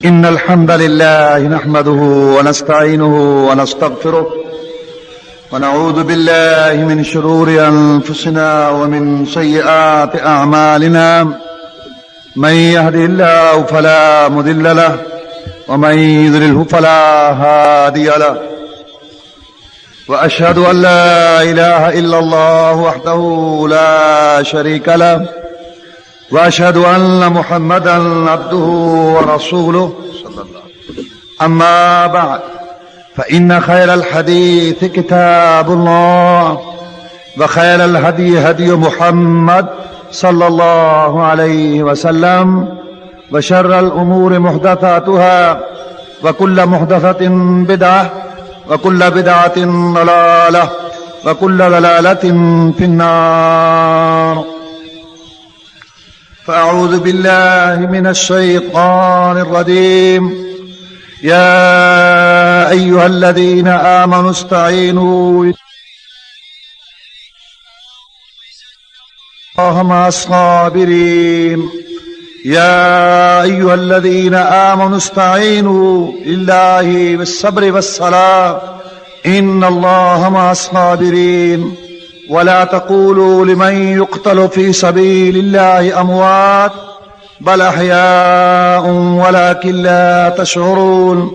إن الحمد لله نحمده ونستعينه ونستغفره ونعوذ بالله من شرور أنفسنا ومن سيئات أعمالنا من يهده الله فلا مضل له ومن يضلله فلا هادي له وأشهد أن لا إله إلا الله وحده لا شريك له وأشهد أن محمدا عبده ورسوله صلى الله عليه وسلم. أما بعد فإن خير الحديث كتاب الله وخير الهدي هدي محمد صلى الله عليه وسلم وشر الأمور محدثاتها وكل محدثة بدعة وكل بدعة ضلالة وكل ضلالة في النار. فأعوذ بالله من الشيطان الرجيم. يا أيها الذين آمنوا استعينوا الله مع الصابرين. يا أيها الذين آمنوا استعينوا لله بالصبر والصلاة إن الله مع الصابرين. ولا تقولوا لمن يقتل في سبيل الله أموات بل أحياء ولكن لا تشعرون.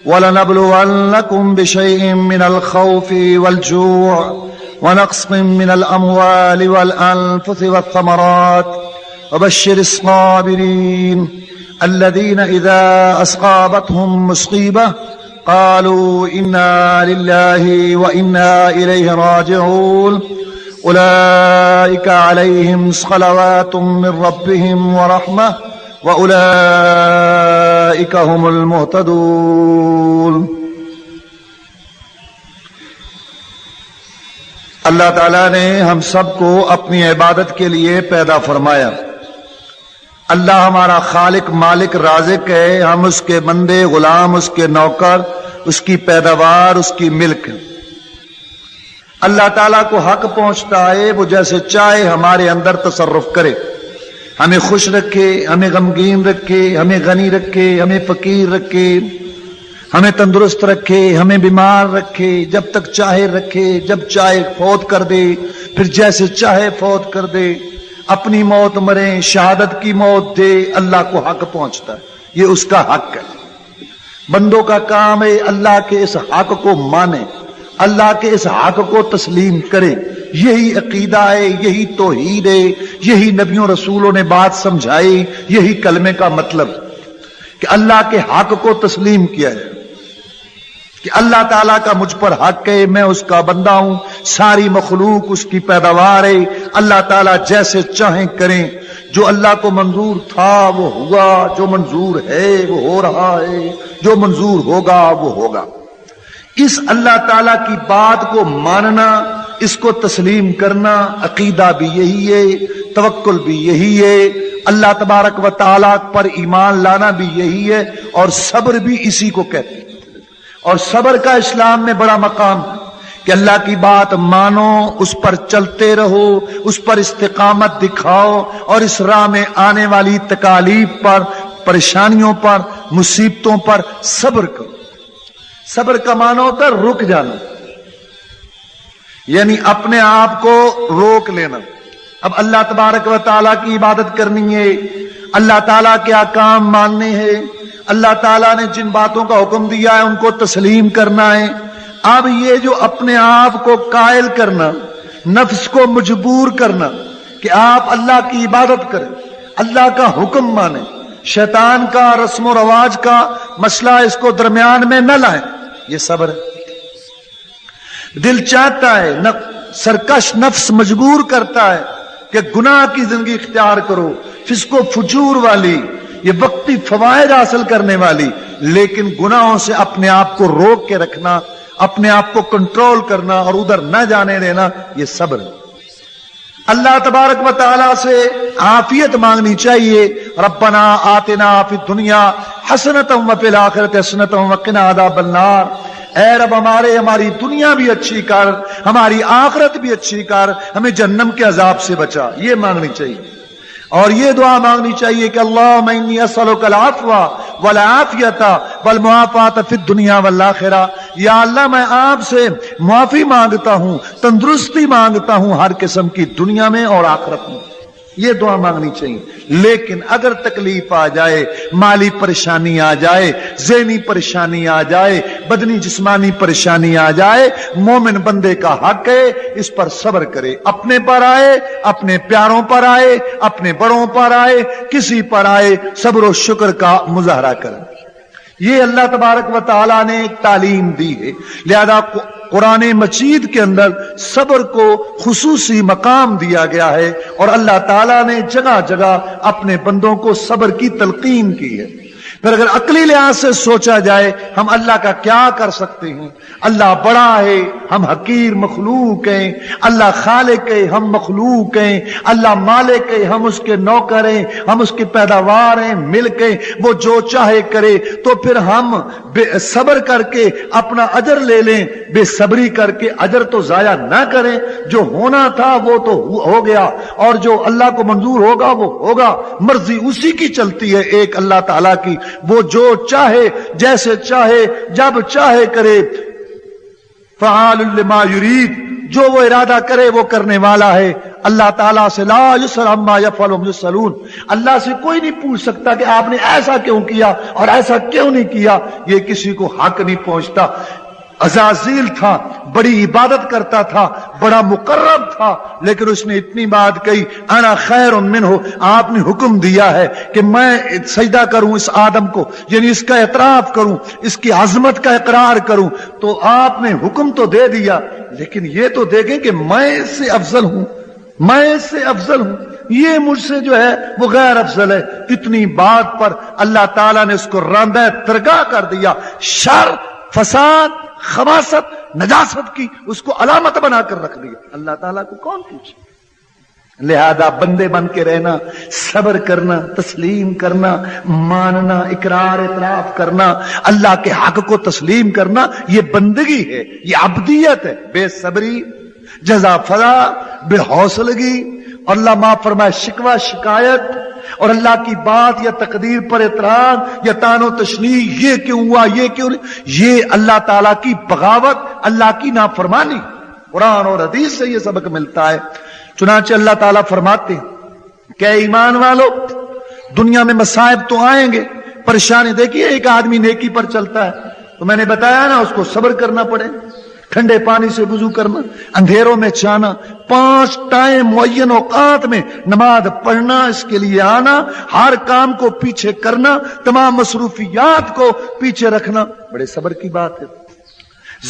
ولنبلونكم بشيء من الخوف والجوع ونقص من الأموال والأنفس والثمرات وبشر الصابرين الذين إذا أصابتهم مصيبة قالوا إنا لله وإنا إليه راجعون. أولئك عليهم صلوات من ربهم ورحمة وأولئك هم المهتدون. اللہ تعالیٰ نے ہم سب کو اپنی عبادت کے لیے پیدا فرمایا. اللہ ہمارا خالق مالک رازق ہے. ہم اس کے بندے غلام، اس کے نوکر، اس کی پیداوار، اس کی ملک. اللہ تعالیٰ کو حق پہنچتا ہے وہ جیسے چاہے ہمارے اندر تصرف کرے. ہمیں خوش رکھے، ہمیں غمگین رکھے، ہمیں غنی رکھے، ہمیں فقیر رکھے، ہمیں تندرست رکھے، ہمیں بیمار رکھے، جب تک چاہے رکھے، جب چاہے فوت کر دے، پھر جیسے چاہے فوت کر دے. اپنی موت مرے، شہادت کی موت دے. اللہ کو حق پہنچتا ہے، یہ اس کا حق ہے. بندوں کا کام ہے اللہ کے اس حق کو مانے، اللہ کے اس حق کو تسلیم کرے. یہی عقیدہ ہے، یہی توحید ہے، یہی نبیوں رسولوں نے بات سمجھائی، یہی کلمے کا مطلب کہ اللہ کے حق کو تسلیم کیا ہے کہ اللہ تعالیٰ کا مجھ پر حق ہے، میں اس کا بندہ ہوں، ساری مخلوق اس کی پیداوار ہے. اللہ تعالیٰ جیسے چاہیں کریں. جو اللہ کو منظور تھا وہ ہوا، جو منظور ہے وہ ہو رہا ہے، جو منظور ہوگا وہ ہوگا. اس اللہ تعالیٰ کی بات کو ماننا، اس کو تسلیم کرنا، عقیدہ بھی یہی ہے، توکل بھی یہی ہے، اللہ تبارک و تعالیٰ پر ایمان لانا بھی یہی ہے، اور صبر بھی اسی کو کہتے ہیں. اور صبر کا اسلام میں بڑا مقام ہے کہ اللہ کی بات مانو، اس پر چلتے رہو، اس پر استقامت دکھاؤ، اور اس راہ میں آنے والی تکالیف پر، پریشانیوں پر، مصیبتوں پر صبر کرو. صبر کا معنی ہوتا ہے رک جانا، یعنی اپنے آپ کو روک لینا. اب اللہ تبارک و تعالیٰ کی عبادت کرنی ہے، اللہ تعالیٰ کے احکام ماننے ہیں، اللہ تعالیٰ نے جن باتوں کا حکم دیا ہے ان کو تسلیم کرنا ہے. اب یہ جو اپنے آپ کو قائل کرنا، نفس کو مجبور کرنا کہ آپ اللہ کی عبادت کریں، اللہ کا حکم مانیں، شیطان کا رسم و رواج کا مسئلہ اس کو درمیان میں نہ لائیں، یہ صبر ہے. دل چاہتا ہے، سرکش نفس مجبور کرتا ہے کہ گناہ کی زندگی اختیار کرو، فسق و فجور والی، یہ وقتی فوائد حاصل کرنے والی، لیکن گناہوں سے اپنے آپ کو روک کے رکھنا، اپنے آپ کو کنٹرول کرنا اور ادھر نہ جانے دینا، یہ صبر ہے. اللہ تبارک و تعالیٰ سے عافیت مانگنی چاہیے. ربنا آتنا فی الدنیا حسنۃ وفی الآخرۃ حسنۃ وقنا عذاب النار. اے رب ہماری دنیا بھی اچھی کر، ہماری آخرت بھی اچھی کر، ہمیں جہنم کے عذاب سے بچا. یہ مانگنی چاہیے. اور یہ دعا مانگنی چاہیے کہ اللہم انی اسألک العفو والعافیۃ والمعافات فی الدنیا والآخرہ. یا اللہ میں آپ سے معافی مانگتا ہوں، تندرستی مانگتا ہوں ہر قسم کی، دنیا میں اور آخرت میں. یہ دعا مانگنی چاہیے. لیکن اگر تکلیف آ جائے، مالی پریشانی آ جائے، ذہنی پریشانی آ جائے، بدنی جسمانی پریشانی آ جائے، مومن بندے کا حق ہے اس پر صبر کرے. اپنے پر آئے، اپنے پیاروں پر آئے، اپنے بڑوں پر آئے، کسی پر آئے، صبر و شکر کا مظاہرہ کرے. یہ اللہ تبارک و تعالیٰ نے ایک تعلیم دی ہے. لہذا قرآن مجید کے اندر صبر کو خصوصی مقام دیا گیا ہے، اور اللہ تعالیٰ نے جگہ جگہ اپنے بندوں کو صبر کی تلقین کی ہے. پھر اگر عقلی لحاظ سے سوچا جائے ہم اللہ کا کیا کر سکتے ہیں؟ اللہ بڑا ہے، ہم حقیر مخلوق ہیں. اللہ خالق ہے، ہم مخلوق ہیں. اللہ مالک ہے، ہم اس کے نوکر ہیں، ہم اس کی پیداوار ہیں، ملک ہیں. وہ جو چاہے کرے. تو پھر ہم صبر کر کے اپنا اجر لے لیں، بے صبری کر کے اجر تو ضائع نہ کریں. جو ہونا تھا وہ تو ہو گیا، اور جو اللہ کو منظور ہوگا وہ ہوگا. مرضی اسی کی چلتی ہے، ایک اللہ تعالیٰ کی. وہ جو چاہے، جیسے چاہے، جب چاہے کرے. فعال لما یرید، جو وہ ارادہ کرے وہ کرنے والا ہے. اللہ تعالیٰ سے لا یسأل عما یفعل وهم یسألون، اللہ سے کوئی نہیں پوچھ سکتا کہ آپ نے ایسا کیوں کیا اور ایسا کیوں نہیں کیا. یہ کسی کو حق نہیں پہنچتا. عزازیل تھا، بڑی عبادت کرتا تھا، بڑا مقرب تھا، لیکن اس نے اتنی بات کہی، انا خیر منہ. آپ نے حکم دیا ہے کہ میں سجدہ کروں اس آدم کو، یعنی اس کا اعتراف کروں، اس کی عظمت کا اقرار کروں. تو آپ نے حکم تو دے دیا، لیکن یہ تو دیکھیں کہ میں اس سے افضل ہوں، میں اس سے افضل ہوں، یہ مجھ سے جو ہے وہ غیر افضل ہے. اتنی بات پر اللہ تعالیٰ نے اس کو راندہ ترگا کر دیا. شر، فساد، خباثت، نجاست کی اس کو علامت بنا کر رکھ دیا. اللہ تعالیٰ کو کون پوچھے؟ لہذا بندے بن کے رہنا، صبر کرنا، تسلیم کرنا، ماننا، اقرار اعتراف کرنا، اللہ کے حق کو تسلیم کرنا، یہ بندگی ہے، یہ عبدیت ہے. بے صبری، جزا فضا، بے حوصلگی، اللہ معاف فرمائے شکوہ، شکایت، اور اللہ کی بات یا تقدیر پر اعتراض یا تان و تشنیع، یہ کیوں ہوا، یہ کیوں نہیں، یہ اللہ تعالیٰ کی بغاوت، اللہ کی نافرمانی. قرآن اور حدیث سے یہ سبق ملتا ہے. چنانچہ اللہ تعالیٰ فرماتے ہیں کہ ایمان والو، دنیا میں مصائب تو آئیں گے، پریشانی. دیکھیے ایک آدمی نیکی پر چلتا ہے تو میں نے بتایا نا، اس کو صبر کرنا پڑے. ٹھنڈے پانی سے وضو کرنا، اندھیروں میں جانا، 5 ٹائم معین اوقات میں نماز پڑھنا، اس کے لیے آنا، ہر کام کو پیچھے کرنا، تمام مصروفیات کو پیچھے رکھنا، بڑے صبر کی بات ہے.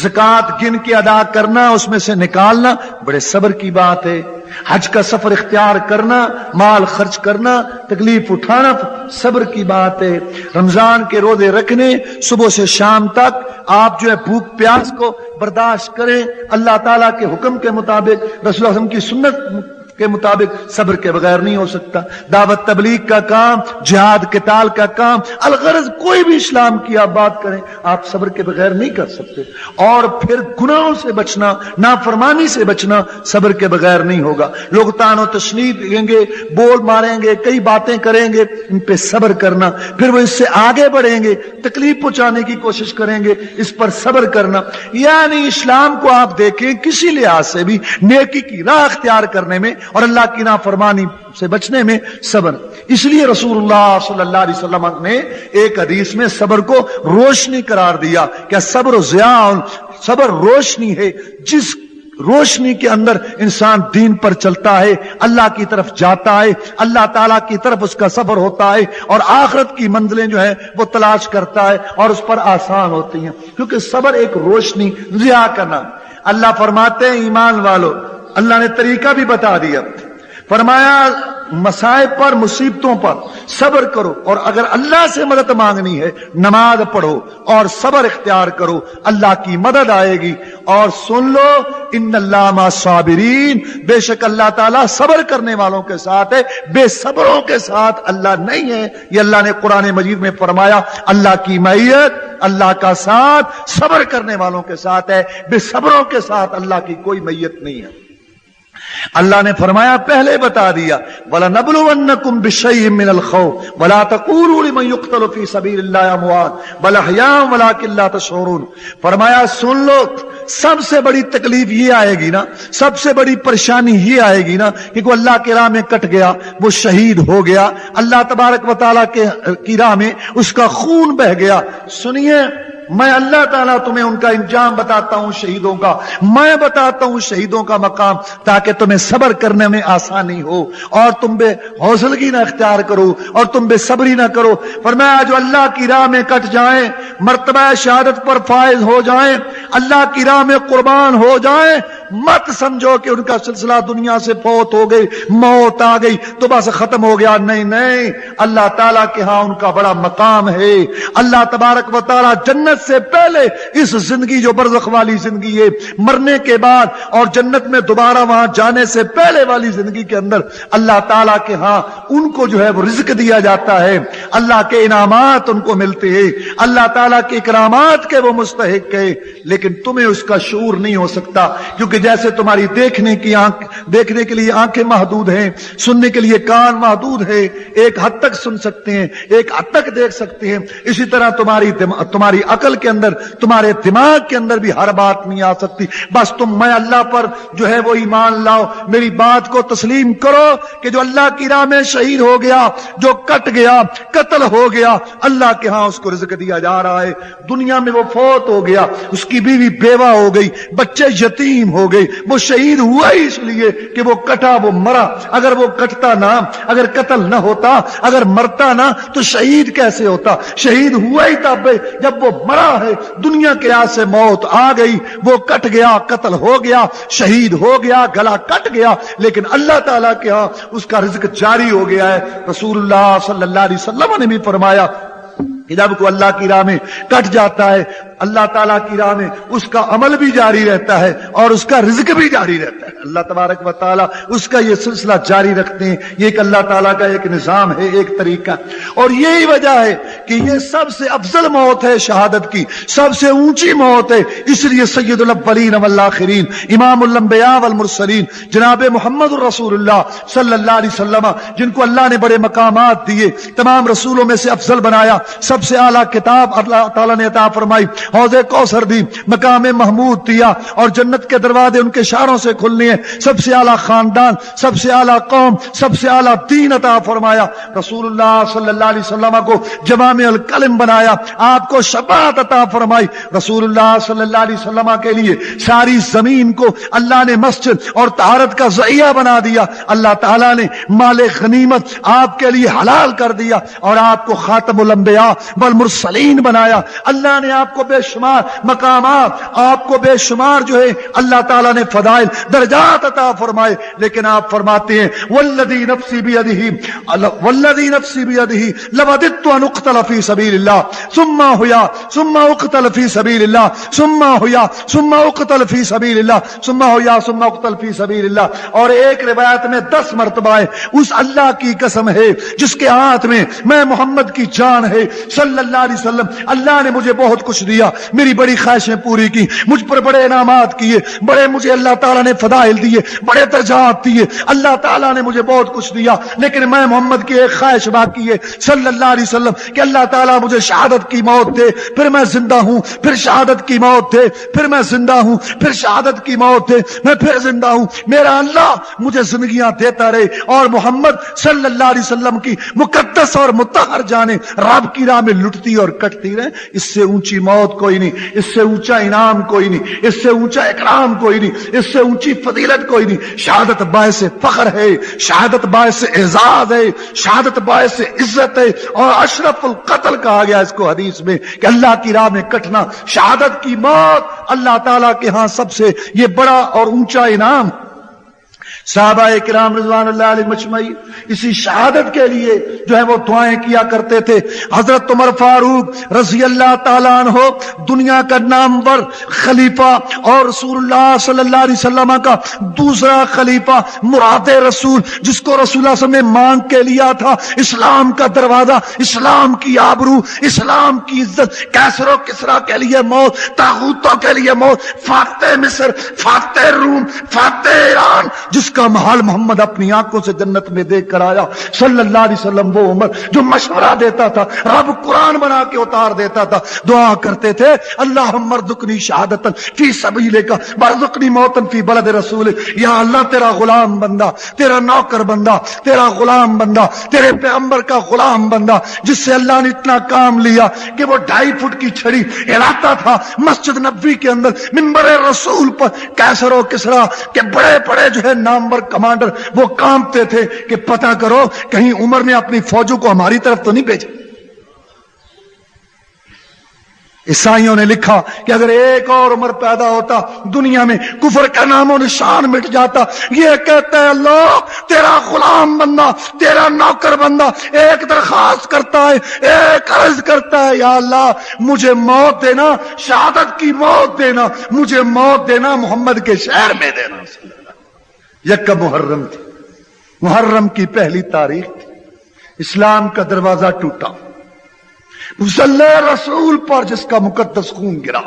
زکوٰۃ گن کے ادا کرنا، اس میں سے نکالنا، بڑے صبر کی بات ہے. حج کا سفر اختیار کرنا، مال خرچ کرنا، تکلیف اٹھانا، صبر کی بات ہے. رمضان کے روزے رکھنے، صبح سے شام تک آپ جو ہے بھوک پیاس کو برداشت کریں اللہ تعالیٰ کے حکم کے مطابق، رسول اللہ صلی اللہ علیہ وسلم کی سنت کے مطابق. صبر کے بغیر نہیں ہو سکتا. دعوت تبلیغ کا کام، جہاد قتال کا کام، الغرض کوئی بھی اسلام کی آپ بات کریں، آپ صبر کے بغیر نہیں کر سکتے. اور پھر گناہوں سے بچنا، نافرمانی سے بچنا، صبر کے بغیر نہیں ہوگا. لوگ تان و تشنیع دیں گے، بول ماریں گے، کئی باتیں کریں گے، ان پہ صبر کرنا. پھر وہ اس سے آگے بڑھیں گے، تکلیف پہنچانے کی کوشش کریں گے، اس پر صبر کرنا. یعنی اسلام کو آپ دیکھیں کسی لحاظ سے بھی نیکی کی راہ اختیار کرنے میں اور اللہ کی نافرمانی سے بچنے میں صبر. اس لیے رسول اللہ صلی اللہ علیہ وسلم نے ایک حدیث میں صبر کو روشنی قرار دیا. کیا صبر و ضیاء، صبر روشنی ہے، جس روشنی کے اندر انسان دین پر چلتا ہے، اللہ کی طرف جاتا ہے، اللہ تعالیٰ کی طرف اس کا سفر ہوتا ہے، اور آخرت کی منزلیں جو ہیں وہ تلاش کرتا ہے اور اس پر آسان ہوتی ہیں. کیونکہ صبر ایک روشنی، ضیاء کا نام. اللہ فرماتے ہیں ایمان والو، اللہ نے طریقہ بھی بتا دیا، فرمایا مصائب پر، مصیبتوں پر صبر کرو، اور اگر اللہ سے مدد مانگنی ہے نماز پڑھو اور صبر اختیار کرو، اللہ کی مدد آئے گی. اور سن لو، ان اللہ مع الصابرین، بے شک اللہ تعالیٰ صبر کرنے والوں کے ساتھ ہے، بے صبروں کے ساتھ اللہ نہیں ہے. یہ اللہ نے قرآن مجید میں فرمایا. اللہ کی معیت، اللہ کا ساتھ صبر کرنے والوں کے ساتھ ہے، بے صبروں کے ساتھ اللہ کی کوئی معیت نہیں ہے. اللہ نے فرمایا پہلے بتا دیا وَلَنَبْلُوَنَّكُمْ بِشَيْءٍ مِّنَ الْخَوْفِ وَلَا تَقُولُوا لِمَن يُقْتَلُ فِي سَبِيلِ اللَّهِ أَمْوَاتٌ بَلْ أَحْيَاءٌ وَلَٰكِن لَّا تَشْعُرُونَ. فرمایا سن لو، سب سے بڑی تکلیف یہ آئے گی نا، سب سے بڑی پریشانی یہ آئے گی نا کہ کوئی اللہ کی راہ میں کٹ گیا، وہ شہید ہو گیا، اللہ تبارک و تعالیٰ کی راہ میں اس کا خون بہ گیا. سنیے، میں اللہ تعالیٰ تمہیں ان کا انجام بتاتا ہوں شہیدوں کا، میں بتاتا ہوں شہیدوں کا مقام، تاکہ تمہیں صبر کرنے میں آسانی ہو اور تم بے حوصلگی نہ اختیار کرو اور تم بے صبری نہ کرو. فرمایا جو اللہ کی راہ میں کٹ جائیں، مرتبہ شہادت پر فائز ہو جائیں، اللہ کی راہ میں قربان ہو جائیں، مت سمجھو کہ ان کا سلسلہ دنیا سے فوت ہو گئی، موت آ گئی تو بس ختم ہو گیا. نہیں نہیں، اللہ تعالیٰ کے ہاں ان کا بڑا مقام ہے. اللہ تبارک و تعالیٰ جنت سے پہلے اس زندگی جو برزخ والی زندگی ہے، مرنے کے بعد اور جنت میں دوبارہ وہاں جانے سے پہلے والی زندگی کے اندر اللہ تعالیٰ کے ہاں ان کو جو ہے وہ رزق دیا جاتا ہے، اللہ کے انعامات ان کو ملتے ہیں، اللہ تعالیٰ کے اکرامات کے وہ مستحق ہے. لیکن تمہیں اس کا شعور نہیں ہو سکتا، کیونکہ جیسے تمہاری دیکھنے کے لیے آنکھیں محدود ہیں، سننے کے لیے کان محدود ہے، ایک حد تک سن سکتے ہیں، ایک حد تک دیکھ سکتے ہیں، اسی طرح تمہاری عقل کے اندر، تمہارے دماغ کے اندر بھی ہر بات نہیں آ سکتی. بس تم میں اللہ پر جو ہے وہ ایمان لاؤ، میری بات کو تسلیم کرو کہ جو اللہ کی راہ میں شہید ہو گیا، جو کٹ گیا، قتل ہو گیا، اللہ کے ہاں اس کو رزق دیا جا رہا ہے. دنیا میں وہ فوت ہو گیا، اس کی بیوی بیوہ ہو گئی، بچے یتیم ہو گئے، وہ شہید ہوا ہی اس لیے کہ وہ کٹا، وہ مرا. اگر وہ کٹتا نہ، اگر قتل نہ ہوتا، اگر مرتا نہ تو شہید کیسے ہوتا؟ شہید ہوا ہی تب جب وہ مرا ہے. دنیا کے ہاتھ سے موت آ گئی، وہ کٹ گیا، قتل ہو گیا، شہید ہو گیا، گلا کٹ گیا، لیکن اللہ تعالیٰ کے ہاں اس کا رزق جاری ہو گیا ہے. رسول اللہ صلی اللہ علیہ وسلم نے بھی فرمایا کہ جب کوئی اللہ کی راہ میں کٹ جاتا ہے، اللہ تعالیٰ کی راہ میں اس کا عمل بھی جاری رہتا ہے اور اس کا رزق بھی جاری رہتا ہے. اللہ تبارک و تعالیٰ اس کا یہ سلسلہ جاری رکھتے ہیں. یہ ایک اللہ تعالیٰ کا ایک نظام ہے، ایک طریقہ. اور یہی وجہ ہے کہ یہ سب سے افضل موت ہے، شہادت کی سب سے اونچی موت ہے. اس لیے سید الاولین والآخرین، امام الانبیاء والمرسلین، جناب محمد الرسول اللہ صلی اللہ علیہ وسلم، جن کو اللہ نے بڑے مقامات دیے، تمام رسولوں میں سے افضل بنایا، سب سے اعلیٰ کتاب اللہ تعالیٰ نے عطا فرمائی، حوض کوثر دی، مقام محمود دیا، اور جنت کے دروازے ان کے اشاروں سے کھلنے ہیں. سب سے اعلیٰ خاندان، سب سے اعلیٰ قوم، سب سے اعلیٰ دین عطا فرمایا. رسول اللہ صلی اللہ علیہ وسلم کو جوامع الکلم بنایا، آپ کو شفاعت عطا فرمائی. رسول اللہ صلی اللہ علیہ وسلم کے لیے ساری زمین کو اللہ نے مسجد اور طہارت کا ذریعہ بنا دیا. اللہ تعالیٰ نے مال غنیمت آپ کے لیے حلال کر دیا اور آپ کو خاتم الانبیاء والمرسلین بنایا. اللہ نے آپ کو بے شمار مقامات، آپ کو بے شمار جو ہے اللہ تعالیٰ نے فضائل درجات عطا فرمائے. لیکن آپ فرماتے ہیں والذی نفسی بیدہ لوددت ان اقتل فی سبیل اللہ ثم اقتل فی سبیل اللہ ثم اقتل فی سبیل اللہ ثم اقتل فی سبیل اللہ. اور ایک روایت میں 10 مرتبہ ہے اس اللہ کی قسم ہے جس کے ہاتھ میں میں محمد کی جان ہے صلی اللہ علیہ وسلم. اللہ نے مجھے بہت کچھ دیا، میری بڑی خواہشیں پوری کی، مجھ پر بڑے انعامات کیے، بڑے مجھے اللہ تعالیٰ نے فضائل دیے، بڑے درجات دیے، اللہ تعالیٰ نے مجھے بہت کچھ دیا. لیکن میں محمد کی ایک خواہش باقی ہے صلی اللہ علیہ وسلم کہ اللہ تعالیٰ مجھے شہادت کی موت دے، پھر میں زندہ ہوں، پھر شہادت کی موت دے، پھر میں زندہ ہوں، پھر شہادت کی موت دے، میں پھر زندہ ہوں. میرا اللہ مجھے زندگیاں دیتا رہے اور محمد صلی اللہ علیہ وسلم کی مقدس اور مطہر جانیں رب کی راہ میں لٹتی اور کٹتی رہے. اس سے اونچی موت کوئی نہیں، اس سے اونچا انعام کوئی نہیں، اس سے اونچا اکرام کوئی نہیں، اس سے اونچی فضیلت کوئی نہیں. شہادت باعث فخر ہے، شہادت باعث اعزاز ہے، شہادت باعث عزت ہے. اور اشرف القتل کہا گیا اس کو حدیث میں کہ اللہ کی راہ میں کٹنا، شہادت کی موت اللہ تعالیٰ کے ہاں سب سے یہ بڑا اور اونچا انعام. صحابہ کرام رضوان اللہ علیہ مجمعین اسی شہادت کے لیے جو ہے وہ دعائیں کیا کرتے تھے. حضرت عمر فاروق رضی اللہ تعالیٰ عنہ دنیا کا نامور خلیفہ اور رسول اللہ صلی اللہ علیہ وسلم کا دوسرا خلیفہ، مراد رسول، جس کو رسول اللہ صلی اللہ علیہ وسلم نے مانگ کے لیا تھا اسلام کا دروازہ، اسلام کی آبرو، اسلام کی عزت، کیسر و کسریٰ کے لیے موت، طاغوتوں کے لیے موت، فاتح مصر، فاتح روم، فاتح ایران، جس کا محل محمد اپنی آنکھوں سے جنت میں دیکھ کر آیا صلی اللہ علیہ وسلم. وہ عمر جو مشورہ دیتا تھا, رب قرآن بنا کے اتار دیتا تھا, دعا کرتے تھے اللہم ارزقنی شہادتا فی سبیلک وارزقنی موتا فی بلد رسولک. یا اللہ تیرا غلام بندہ, تیرا نوکر بندہ, تیرا غلام بندہ, تیرے پیغمبر کا غلام بندہ, جس سے اللہ نے اتنا کام لیا کہ وہ 2.5 فٹ کی چھڑی ہلاتا تھا مسجد نبوی کے اندر منبر رسول پر. کیسر و کسرا کے بڑے بڑے جو ہے نامور کمانڈر وہ کانپتے تھے کہ پتہ کرو کہیں عمر نے اپنی فوجوں کو ہماری طرف تو نہیں بھیجا. عیسائیوں نے لکھا کہ اگر ایک اور عمر پیدا ہوتا دنیا میں کفر کا نام و نشان مٹ جاتا. یہ کہتا ہے اللہ تیرا غلام بندہ, تیرا نوکر بندہ ایک درخواست کرتا ہے, ایک عرض کرتا ہے, یا اللہ مجھے موت دینا, شہادت کی موت دینا, مجھے موت دینا محمد کے شہر میں دینا. یکم محرم تھی, محرم کی پہلی تاریخ تھی, اسلام کا دروازہ ٹوٹا مصلی رسول پر جس کا مقدس خون گرا.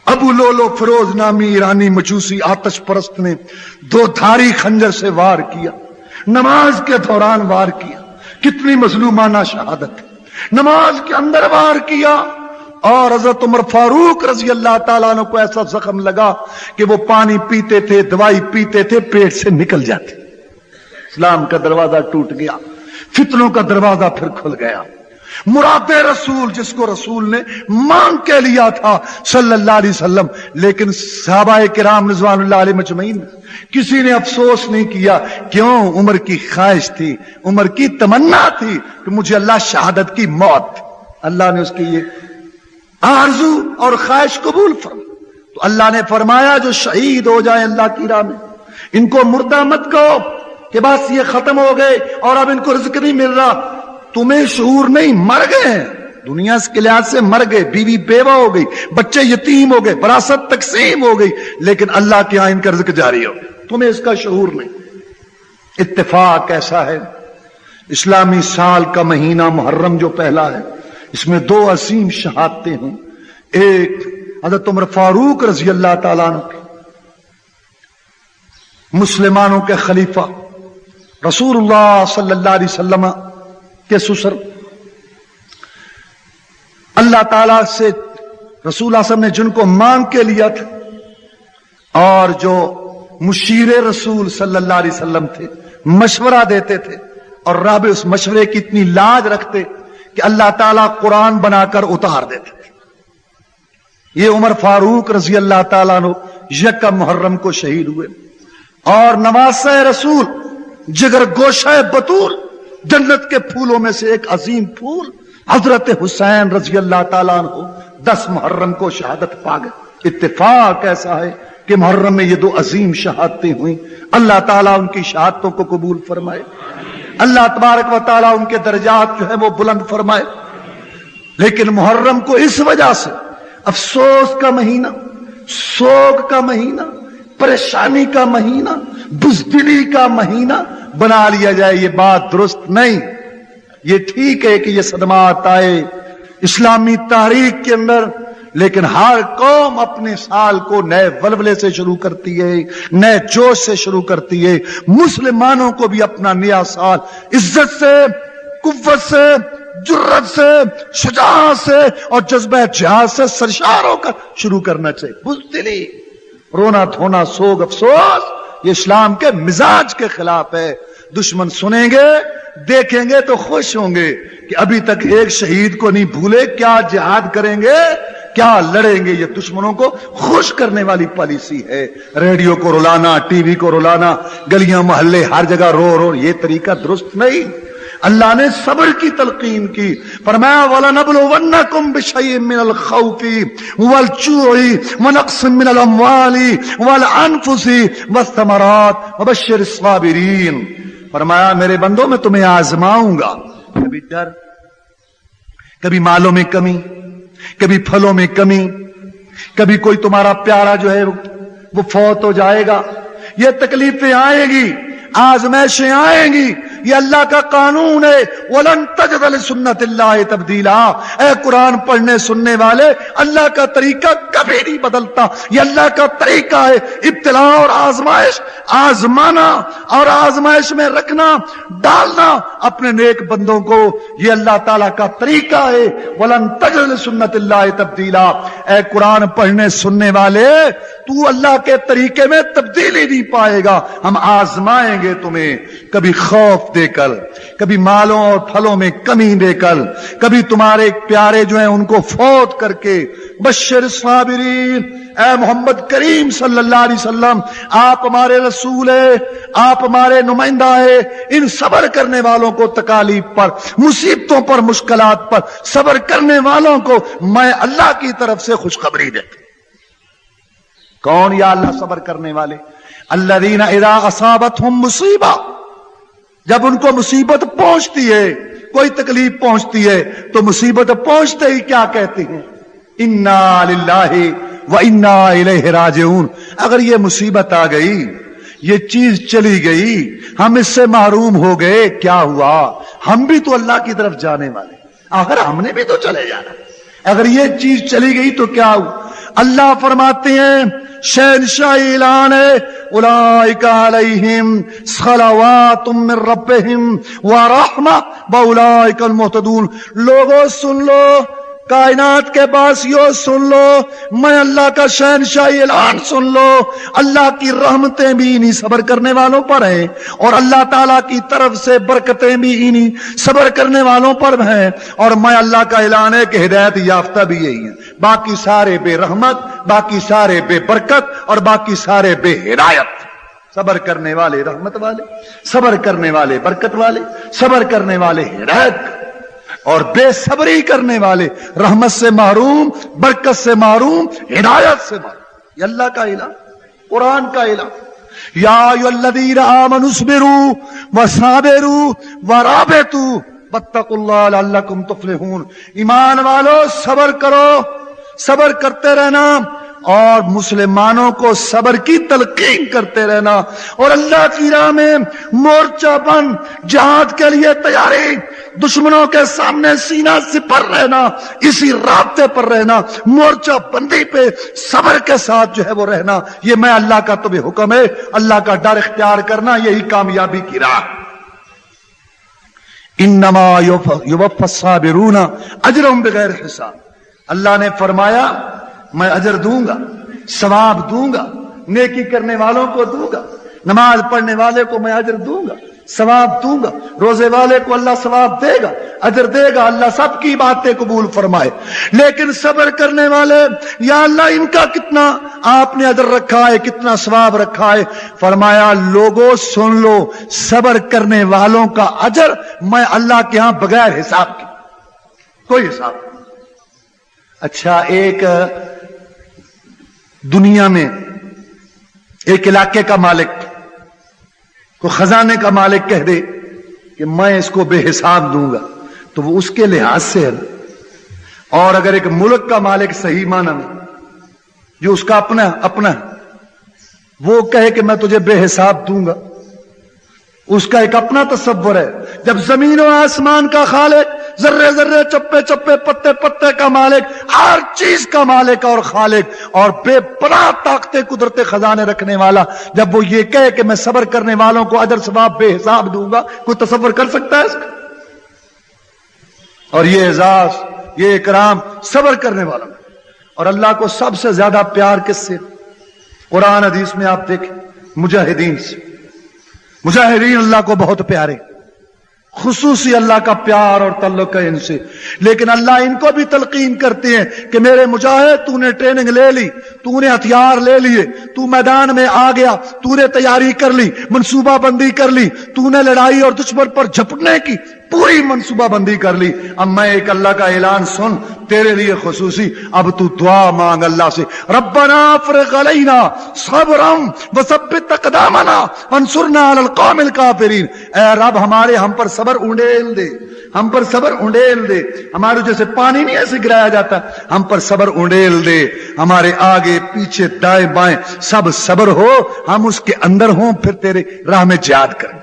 ابو لولو فروز نامی ایرانی مجوسی آتش پرست نے 2 دھاری خنجر سے وار کیا, نماز کے دوران وار کیا. کتنی مظلومانہ شہادت, نماز کے اندر وار کیا. اور حضرت عمر فاروق رضی اللہ تعالیٰ عنہ کو ایسا زخم لگا کہ وہ پانی پیتے تھے, دوائی پیتے تھے, پیٹ سے نکل جاتے. اسلام کا دروازہ ٹوٹ گیا, فتنوں کا دروازہ پھر کھل گیا. مراد رسول جس کو رسول نے مانگ کے لیا تھا صلی اللہ علیہ وسلم, لیکن صحابہ کرام رضوان اللہ علیہ مجمعین کسی نے افسوس نہیں کیا. کیوں؟ عمر کی خواہش تھی, عمر کی تمنا تھی کہ مجھے اللہ شہادت کی موت. اللہ نے اس کی یہ آرزو اور خواہش قبول فرمائی. تو اللہ نے فرمایا جو شہید ہو جائیں اللہ کی راہ میں ان کو مردہ مت کہو کہ بس یہ ختم ہو گئے اور اب ان کو رزق نہیں مل رہا. تمہیں شعور نہیں, مر گئے ہیں, دنیا کے لحاظ سے مر گئے, بیوی بیوہ ہو گئی, بچے یتیم ہو گئے, وراثت تقسیم ہو گئی, لیکن اللہ کے آئین کا رزق جاری ہو گیا. تمہیں اس کا شعور نہیں. اتفاق ایسا ہے اسلامی سال کا مہینہ محرم جو پہلا ہے اس میں 2 عظیم شہادتیں ہیں. ایک حضرت عمر فاروق رضی اللہ تعالیٰ عنہ مسلمانوں کے خلیفہ رسول اللہ صلی اللہ علیہ وسلم کے سسر, اللہ تعالی سے رسول اللہ صلی اللہ علیہ وسلم نے جن کو مانگ کے لیا تھا اور جو مشیر رسول صلی اللہ علیہ وسلم تھے, مشورہ دیتے تھے اور رب اس مشورے کی اتنی لاج رکھتے کہ اللہ تعالیٰ قرآن بنا کر اتار دیتے تھے. یہ عمر فاروق رضی اللہ تعالیٰ عنہ یکم محرم کو شہید ہوئے. اور نواسہ رسول, جگر گوشہ بطول, جنت کے پھولوں میں سے ایک عظیم پھول حضرت حسین رضی اللہ تعالیٰ عنہ 10 محرم کو شہادت پا گئے. اتفاق ایسا ہے کہ محرم میں یہ 2 عظیم شہادتیں ہوئیں. اللہ تعالیٰ ان کی شہادتوں کو قبول فرمائے, اللہ تبارک و تعالیٰ ان کے درجات جو ہے وہ بلند فرمائے. لیکن محرم کو اس وجہ سے افسوس کا مہینہ, سوگ کا مہینہ, پریشانی کا مہینہ, بزدلی کا مہینہ بنا لیا جائے, یہ بات درست نہیں. یہ ٹھیک ہے کہ یہ صدمات آئے اسلامی تاریخ کے اندر, لیکن ہر قوم اپنے سال کو نئے ولولے سے شروع کرتی ہے, نئے جوش سے شروع کرتی ہے. مسلمانوں کو بھی اپنا نیا سال عزت سے, قوت سے, جرت سے, شجاعت سے اور جذبہ جہاد سے سرشار ہو کر شروع کرنا چاہیے. بزدلی, رونا دھونا, سوگ, افسوس یہ اسلام کے مزاج کے خلاف ہے. دشمن سنیں گے, دیکھیں گے تو خوش ہوں گے کہ ابھی تک ایک شہید کو نہیں بھولے, کیا جہاد کریں گے, کیا لڑیں گے. یہ دشمنوں کو خوش کرنے والی پالیسی ہے. ریڈیو کو رلانا, ٹی وی کو رلانا, گلیاں محلے ہر جگہ رو رو, یہ طریقہ درست نہیں. اللہ نے صبر کی تلقین کی, فرمایا وَلَنَبْلُوَنَّكُمْ بِشَيْءٍ مِّنَ الْخَوْفِ وَالْجُوعِ وَنَقْصٍ مِّنَ الْأَمْوَالِ وَالْأَنفُسِ وَالثَّمَرَاتِ وَبَشِّرِ الصَّابِرِينَ. فرمایا میرے بندوں میں تمہیں آزماؤں گا, کبھی ڈر, کبھی مالوں میں کمی, کبھی پھلوں میں کمی, کبھی کوئی تمہارا پیارا جو ہے وہ فوت ہو جائے گا. یہ تکلیفیں آئیں گی, آزمائشیں آئیں گی, یہ اللہ کا قانون ہے. وَلَن تَجِدَ لِسُنَّتِ اللَّهِ تَبْدِيلًا. اے قرآن پڑھنے سننے والے، اللہ کا طریقہ کبھی نہیں بدلتا. یہ اللہ کا طریقہ ہے ابتلاء اور آزمائش، آزمانا اور آزمائش میں رکھنا، ڈالنا اپنے نیک بندوں کو. یہ اللہ تعالیٰ کا طریقہ ہے. وَلَن تَجِدَ لِسُنَّتِ اللَّهِ تَبْدِيلًا. اے قرآن پڑھنے سننے والے، تو اللہ کے طریقے میں تبدیلی نہیں پائے گا. ہم آزمائیں گے تمہیں، کبھی خوف دے کر، کبھی مالوں اور پھلوں میں کمی دے کر، کبھی تمہارے پیارے جو ہیں ان کو فوت کر کے. بشر الصابرین. اے محمد کریم صلی اللہ علیہ وسلم، آپ ہمارے رسول ہیں، آپ ہمارے نمائندہ ہیں. ان صبر کرنے والوں کو تکالیف پر، مصیبتوں پر، مشکلات پر صبر کرنے والوں کو میں اللہ کی طرف سے خوشخبری دیتا. کون یا اللہ صبر کرنے والے؟ الذین اذا اصابتہم مصیبہ، جب ان کو مصیبت پہنچتی ہے، کوئی تکلیف پہنچتی ہے تو مصیبت پہنچتے ہی کیا کہتے ہیں؟ انا للہ و انا الیہ راجعون. اگر یہ مصیبت آ گئی، یہ چیز چلی گئی، ہم اس سے محروم ہو گئے، کیا ہوا؟ ہم بھی تو اللہ کی طرف جانے والے، آخر ہم نے بھی تو چلے جانا. اگر یہ چیز چلی گئی تو کیا ہوا؟ اللہ فرماتے ہیں، شہنشاہ اعلان ہے، اولئک علیہم صلوات من ربہم ورحمہ واولئک المہتدون. لوگوں سن لو، کائنات کے باسیوں سن لو، میں اللہ کا شہنشاہی اعلان سن لو، اللہ کی رحمتیں بھی انہی صبر کرنے والوں پر ہیں، اور اللہ تعالیٰ کی طرف سے برکتیں بھی انہی صبر کرنے والوں پر ہیں. اور میں اللہ کا اعلان ہے کہ ہدایت یافتہ بھی یہی ہیں، باقی سارے بے رحمت، باقی سارے بے برکت، اور باقی سارے بے ہدایت. صبر کرنے والے رحمت والے، صبر کرنے والے برکت والے، صبر کرنے والے ہدایت، اور بے صبری کرنے والے رحمت سے محروم، برکت سے محروم، ہدایت سے محروم. یہ اللہ کا اعلان، قرآن کا اعلان. یا ایھا الذین آمنوا اصبروا وصابروا ورابطوا واتقوا اللہ لعلکم تفلحون. ایمان والو صبر کرو، صبر کرتے رہنا، اور مسلمانوں کو صبر کی تلقین کرتے رہنا، اور اللہ کی راہ میں مورچہ بند جہاد کے لیے تیاری، دشمنوں کے سامنے سینہ سپر رہنا، اسی رابطے پر رہنا، مورچہ بندی پہ صبر کے ساتھ جو ہے وہ رہنا. یہ میں اللہ کا تمہیں حکم ہے، اللہ کا ڈر اختیار کرنا، یہی کامیابی کی راہ. انما یوفی الصابرون اجرهم بغیر حساب. اللہ نے فرمایا میں اجر دوں گا، ثواب دوں گا، نیکی کرنے والوں کو دوں گا، نماز پڑھنے والے کو میں اجر دوں گا، ثواب دوں گا، روزے والے کو اللہ ثواب دے گا، اجر دے گا. اللہ سب کی باتیں قبول فرمائے. لیکن صبر کرنے والے، یا اللہ ان کا کتنا آپ نے اجر رکھا ہے، کتنا ثواب رکھا ہے؟ فرمایا لوگوں سن لو، صبر کرنے والوں کا اجر میں اللہ کے ہاں بغیر حساب کے، کوئی حساب. اچھا، ایک دنیا میں ایک علاقے کا مالک کو خزانے کا مالک کہہ دے کہ میں اس کو بے حساب دوں گا، تو وہ اس کے لحاظ سے ہے. اور اگر ایک ملک کا مالک صحیح معنی میں جو اس کا اپنا وہ کہے کہ میں تجھے بے حساب دوں گا، اس کا ایک اپنا تصور ہے. جب زمین و آسمان کا خالق، ذرے ذرے، چپے چپے، پتے پتے کا مالک، ہر چیز کا مالک اور خالق، اور بے پناہ طاقتیں قدرت خزانے رکھنے والا، جب وہ یہ کہے کہ میں صبر کرنے والوں کو اجر ثواب بے حساب دوں گا، کوئی تصور کر سکتا ہے اس کا؟ اور یہ اعزاز، یہ اکرام صبر کرنے والا. اور اللہ کو سب سے زیادہ پیار کس سے؟ قرآن حدیث میں آپ دیکھیں، مجاہدین سے. مجاہدین اللہ کو بہت پیارے، خصوصی اللہ کا پیار اور تعلق ہے ان سے. لیکن اللہ ان کو بھی تلقین کرتے ہیں کہ میرے مجاہد، تو نے ٹریننگ لے لی، تو نے ہتھیار لے لیے، تو میدان میں آ گیا، تو نے تیاری کر لی، منصوبہ بندی کر لی، تو نے لڑائی اور دشمن پر جھپٹنے کی پوری منصوبہ بندی کر لی. اب میں ایک اللہ کا اعلان سن تیرے لیے خصوصی، اب تو دعا مانگ اللہ سے، ربنا افرغ علینا صبرا وثبت اقدامنا وانصرنا علی القوم الکافرین. اے رب ہمارے ہم پر صبر انڈیل دے، ہم پر صبر انڈیل دے. ہمارے جیسے پانی نہیں ایسے گرایا جاتا، ہم پر صبر انڈیل دے. ہمارے آگے پیچھے دائیں بائیں سب صبر ہو، ہم اس کے اندر ہوں، پھر تیرے راہ میں جہاد کریں.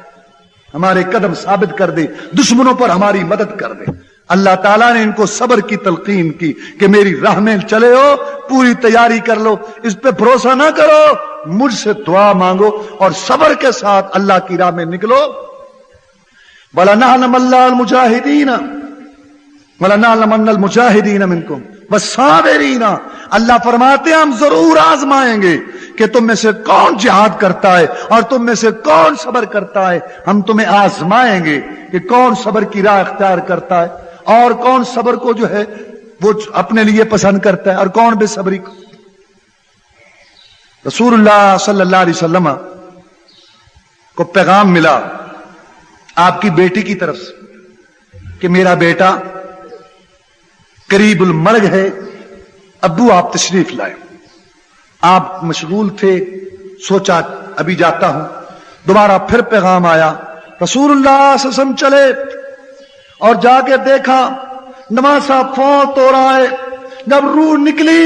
ہمارے قدم ثابت کر دے، دشمنوں پر ہماری مدد کر دے۔ اللہ تعالیٰ نے ان کو صبر کی تلقین کی کہ میری راہ میں چلے ہو، پوری تیاری کر لو، اس پہ بھروسہ نہ کرو، مجھ سے دعا مانگو اور صبر کے ساتھ اللہ کی راہ میں نکلو۔ وَلَنَعْلَمَنَّ الْمُجَاهِدِينَ وَلَنَعْلَمَنَّ الْمُجَاهِدِينَ مِنْكُمْ وَالصَّابِرِينَ۔ اللہ فرماتے ہیں ہم ضرور آزمائیں گے کہ تم میں سے کون جہاد کرتا ہے اور تم میں سے کون صبر کرتا ہے۔ ہم تمہیں آزمائیں گے کہ کون صبر کی راہ اختیار کرتا ہے اور کون صبر کو جو ہے وہ اپنے لیے پسند کرتا ہے اور کون بے صبری کو۔ رسول اللہ صلی اللہ علیہ وسلم کو پیغام ملا آپ کی بیٹی کی طرف سے کہ میرا بیٹا قریب المرگ ہے، ابو آپ تشریف لائے۔ آپ مشغول تھے، سوچا ابھی جاتا ہوں۔ دوبارہ پھر پیغام آیا، رسول اللہ صلی اللہ علیہ وسلم چلے اور جا کے دیکھا نواسا فوت ہو رہا ہے۔ جب روح نکلی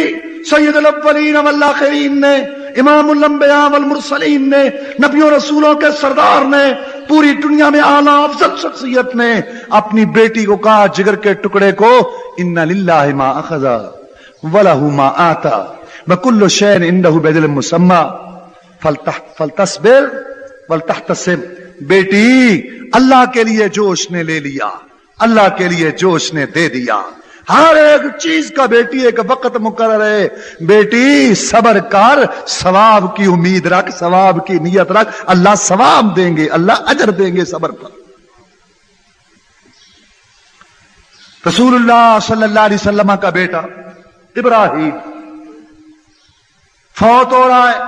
سید الاولین والآخرین نے، امام الانبیاء والمرسلین نے، نبیوں رسولوں کے سردار نے، پوری دنیا میں اعلیٰ افضل شخصیت نے اپنی بیٹی کو کہا جگر کے ٹکڑے کو، ان للہ ما اخذ ولہ ما آتا وکل شیء عندہ باجل مسمی فلتصبر ولتحتسب۔ بیٹی اللہ کے لیے جوش نے لے لیا، اللہ کے لیے جوش نے دے دیا۔ ہر ایک چیز کا بیٹی ایک وقت مقرر ہے۔ بیٹی صبر کر، ثواب کی امید رکھ، ثواب کی نیت رکھ، اللہ ثواب دیں گے، اللہ اجر دیں گے صبر پر۔ رسول اللہ صلی اللہ علیہ وسلم کا بیٹا ابراہیم فوت ہو رہا ہے،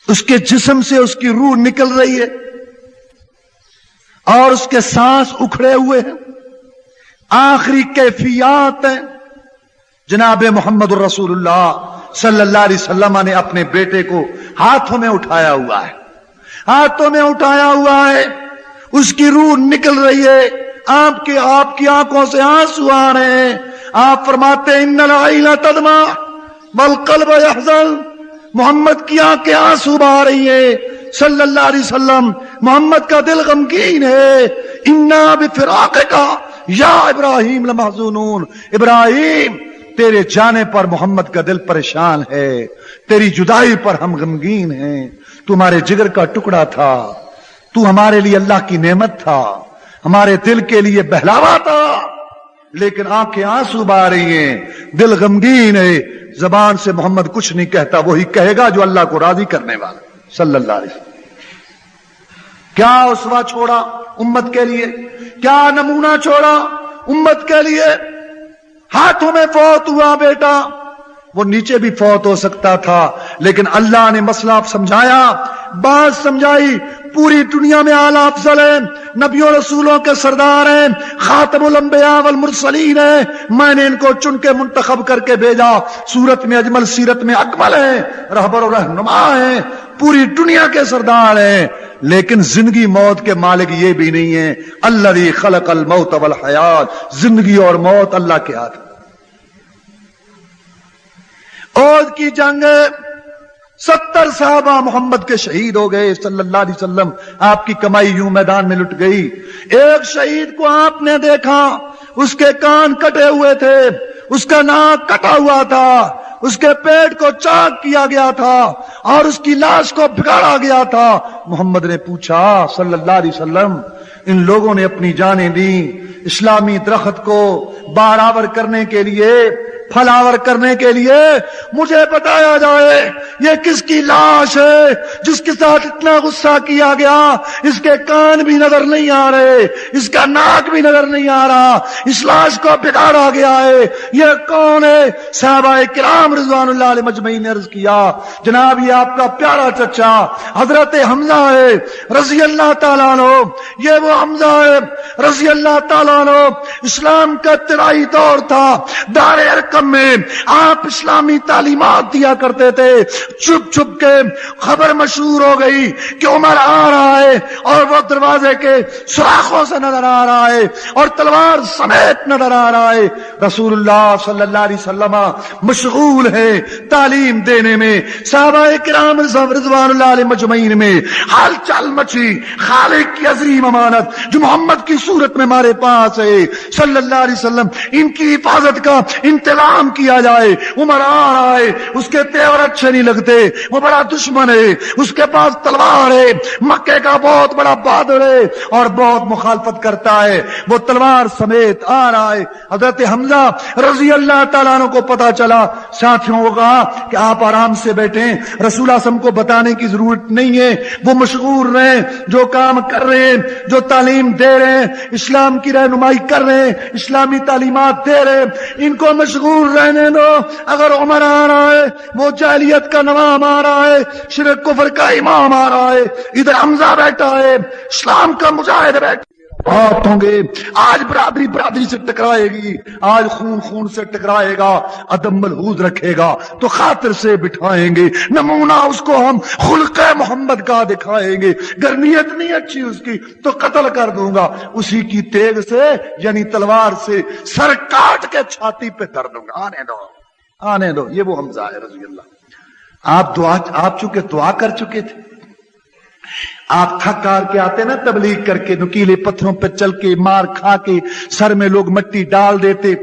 اس کے جسم سے اس کی روح نکل رہی ہے اور اس کے سانس اکھڑے ہوئے ہیں، آخری کیفیات ہیں۔ جناب محمد الرسول اللہ صلی اللہ علیہ وسلم نے اپنے بیٹے کو ہاتھوں میں اٹھایا ہوا ہے، ہاتھوں میں اٹھایا ہوا ہے، اس کی روح نکل رہی ہے، آپ کی آنکھوں سے آنسو آ رہے ہیں۔ آپ فرماتے ہیں ان العین تدمع والقلب یحزن، محمد کی آنکھیں آنسو بہا رہی ہے صلی اللہ علیہ وسلم، محمد کا دل غمگین ہے۔ انا بفراقک یا ابراہیم لمحزونون، ابراہیم تیرے جانے پر محمد کا دل پریشان ہے، تیری جدائی پر ہم غمگین ہیں۔ تمہارے جگر کا ٹکڑا تھا، تو ہمارے لیے اللہ کی نعمت تھا، ہمارے دل کے لیے بہلاوا تھا، لیکن آنکھیں آنسو بہا رہی ہیں، دل غمگین ہے۔ زبان سے محمد کچھ نہیں کہتا، وہی کہے گا جو اللہ کو راضی کرنے والا صلی اللہ علیہ وسلم۔ کیا اسوہ چھوڑا امت کے لیے، کیا نمونہ چھوڑا امت کے لیے۔ ہاتھوں میں فوت ہوا بیٹا، وہ نیچے بھی فوت ہو سکتا تھا، لیکن اللہ نے مسئلہ سمجھایا، بات سمجھائی۔ پوری دنیا میں اعلیٰ افضل ہیں، نبیوں رسولوں کے سردار ہیں، خاتم الانبیاء والمرسلین ہیں، میں نے ان کو چن کے منتخب کر کے بھیجا، صورت میں اجمل، سیرت میں اکمل ہیں، رہبر و رہنما ہیں، پوری دنیا کے سردار ہیں، لیکن زندگی موت کے مالک یہ بھی نہیں ہیں۔ الذی خلق الموت والحیات، زندگی اور موت اللہ کے ہاتھ۔ احد کی جنگ 70 صحابہ محمد کے شہید ہو گئے صلی اللہ علیہ وسلم، آپ کی کمائی یوں میدان میں لٹ گئی۔ ایک شہید کو آپ نے دیکھا، اس کے کان کٹے ہوئے تھے، اس کا ناک کٹا ہوا تھا، اس کے پیٹ کو چاک کیا گیا تھا اور اس کی لاش کو بگاڑا گیا تھا۔ محمد نے پوچھا صلی اللہ علیہ وسلم، ان لوگوں نے اپنی جانیں دی اسلامی درخت کو بارآور کرنے کے لیے، پھلاور کرنے کے لیے، مجھے بتایا جائے یہ کس کی لاش ہے جس کے ساتھ اتنا غصہ کیا گیا؟ اس کے کان بھی نظر نہیں آ رہے، اس کا ناک بھی نظر نہیں آ رہا، اس لاش کو بگاڑا گیا ہے، یہ کون ہے؟ صحابہ کرام رضوان اللہ علیہ مجمعین نے عرض کیا، جناب یہ آپ کا پیارا چچا حضرت حمزہ ہے رضی اللہ تعالیٰ عنہ، یہ وہ حمزہ ہے رضی اللہ تعالیٰ عنہ۔ اسلام کا ابتدائی دور تھا، دار ارقم مکہ میں آپ اسلامی تعلیمات دیا کرتے تھے. چھپ چھپ کے خبر مشہور ہو گئی کہ عمر آ رہا ہے اور وہ دروازے کے سوراخوں سے نظر آ رہا ہے اور تلوار سمیت نظر آ رہا ہے. رسول اللہ صلی اللہ علیہ وسلم مشغول ہے تعلیم دینے میں. صحابہ کرام رضوان اللہ علیہ مجمعین میں حال چال مچی. خالق کی عظیم امانت جو محمد کی صورت میں ہمارے پاس ہے صلی اللہ علیہ وسلم, ان کی حفاظت کا انتظام کیا جائے. عمر آ رہا ہے, اس کے تیور اچھے نہیں لگتے, وہ بڑا دشمن ہے, اس کے پاس تلوار ہے, مکے کا بہت بڑا بہادر ہے اور بہت مخالفت کرتا ہے, وہ تلوار سمیت آ رہا ہے. حضرت حمزہ رضی اللہ تعالیٰ عنہ کو پتا چلا, ساتھیوں کو کہا کہ آپ آرام سے بیٹھیں, رسول اعظم کو بتانے کی ضرورت نہیں ہے, وہ مشغول رہیں, جو کام کر رہے ہیں, جو تعلیم دے رہے ہیں, اسلام کی رہنمائی کر رہے ہیں, اسلامی تعلیمات دے رہے ہیں, ان کو مشغول رہنے دو. اگر عمر آ رہا ہے, وہ جاہلیت کا نوام آ رہا ہے, شرک کفر کا امام آ رہا ہے, ادھر حمزہ بیٹھا ہے, اسلام کا مجاہد بیٹھا, بات ہوں گے. آج برادری برادری سے ٹکرائے گی, آج خون خون سے ٹکرائے گا, عدم ملحوظ رکھے گا تو خاطر سے بٹھائیں گے. نمونہ اس کو ہم خلق محمد کا دکھائیں گے. گر نیت نہیں اچھی اس کی تو قتل کر دوں گا, اسی کی تیغ سے یعنی تلوار سے سر کاٹ کے چھاتی پہ دھر دوں گا. آنے دو آنے دو. یہ وہ حمزہ ہے رضی اللہ. آپ چونکہ دعا کر چکے تھے, آپ تھک کار کے آتے نا تبلیغ کر کے, نکیلے پتھروں پہ چل کے, مار کھا کے, سر میں لوگ مٹی ڈال دیتے,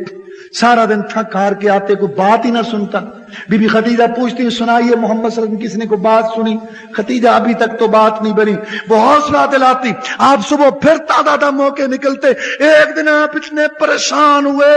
سارا دن تھک کار کے آتے, کوئی بات ہی نہ سنتا. بی بی خدیجہ پوچھتی ہیں سنائیے محمد صلی اللہ علیہ وسلم کس نے کوئی بات سنی؟ خدیجہ ابھی تک تو بات نہیں بنی. وہ حوصلہ دلاتی. آپ صبح پھر تازہ موقع نکلتے. ایک دن آپ اتنے پریشان ہوئے,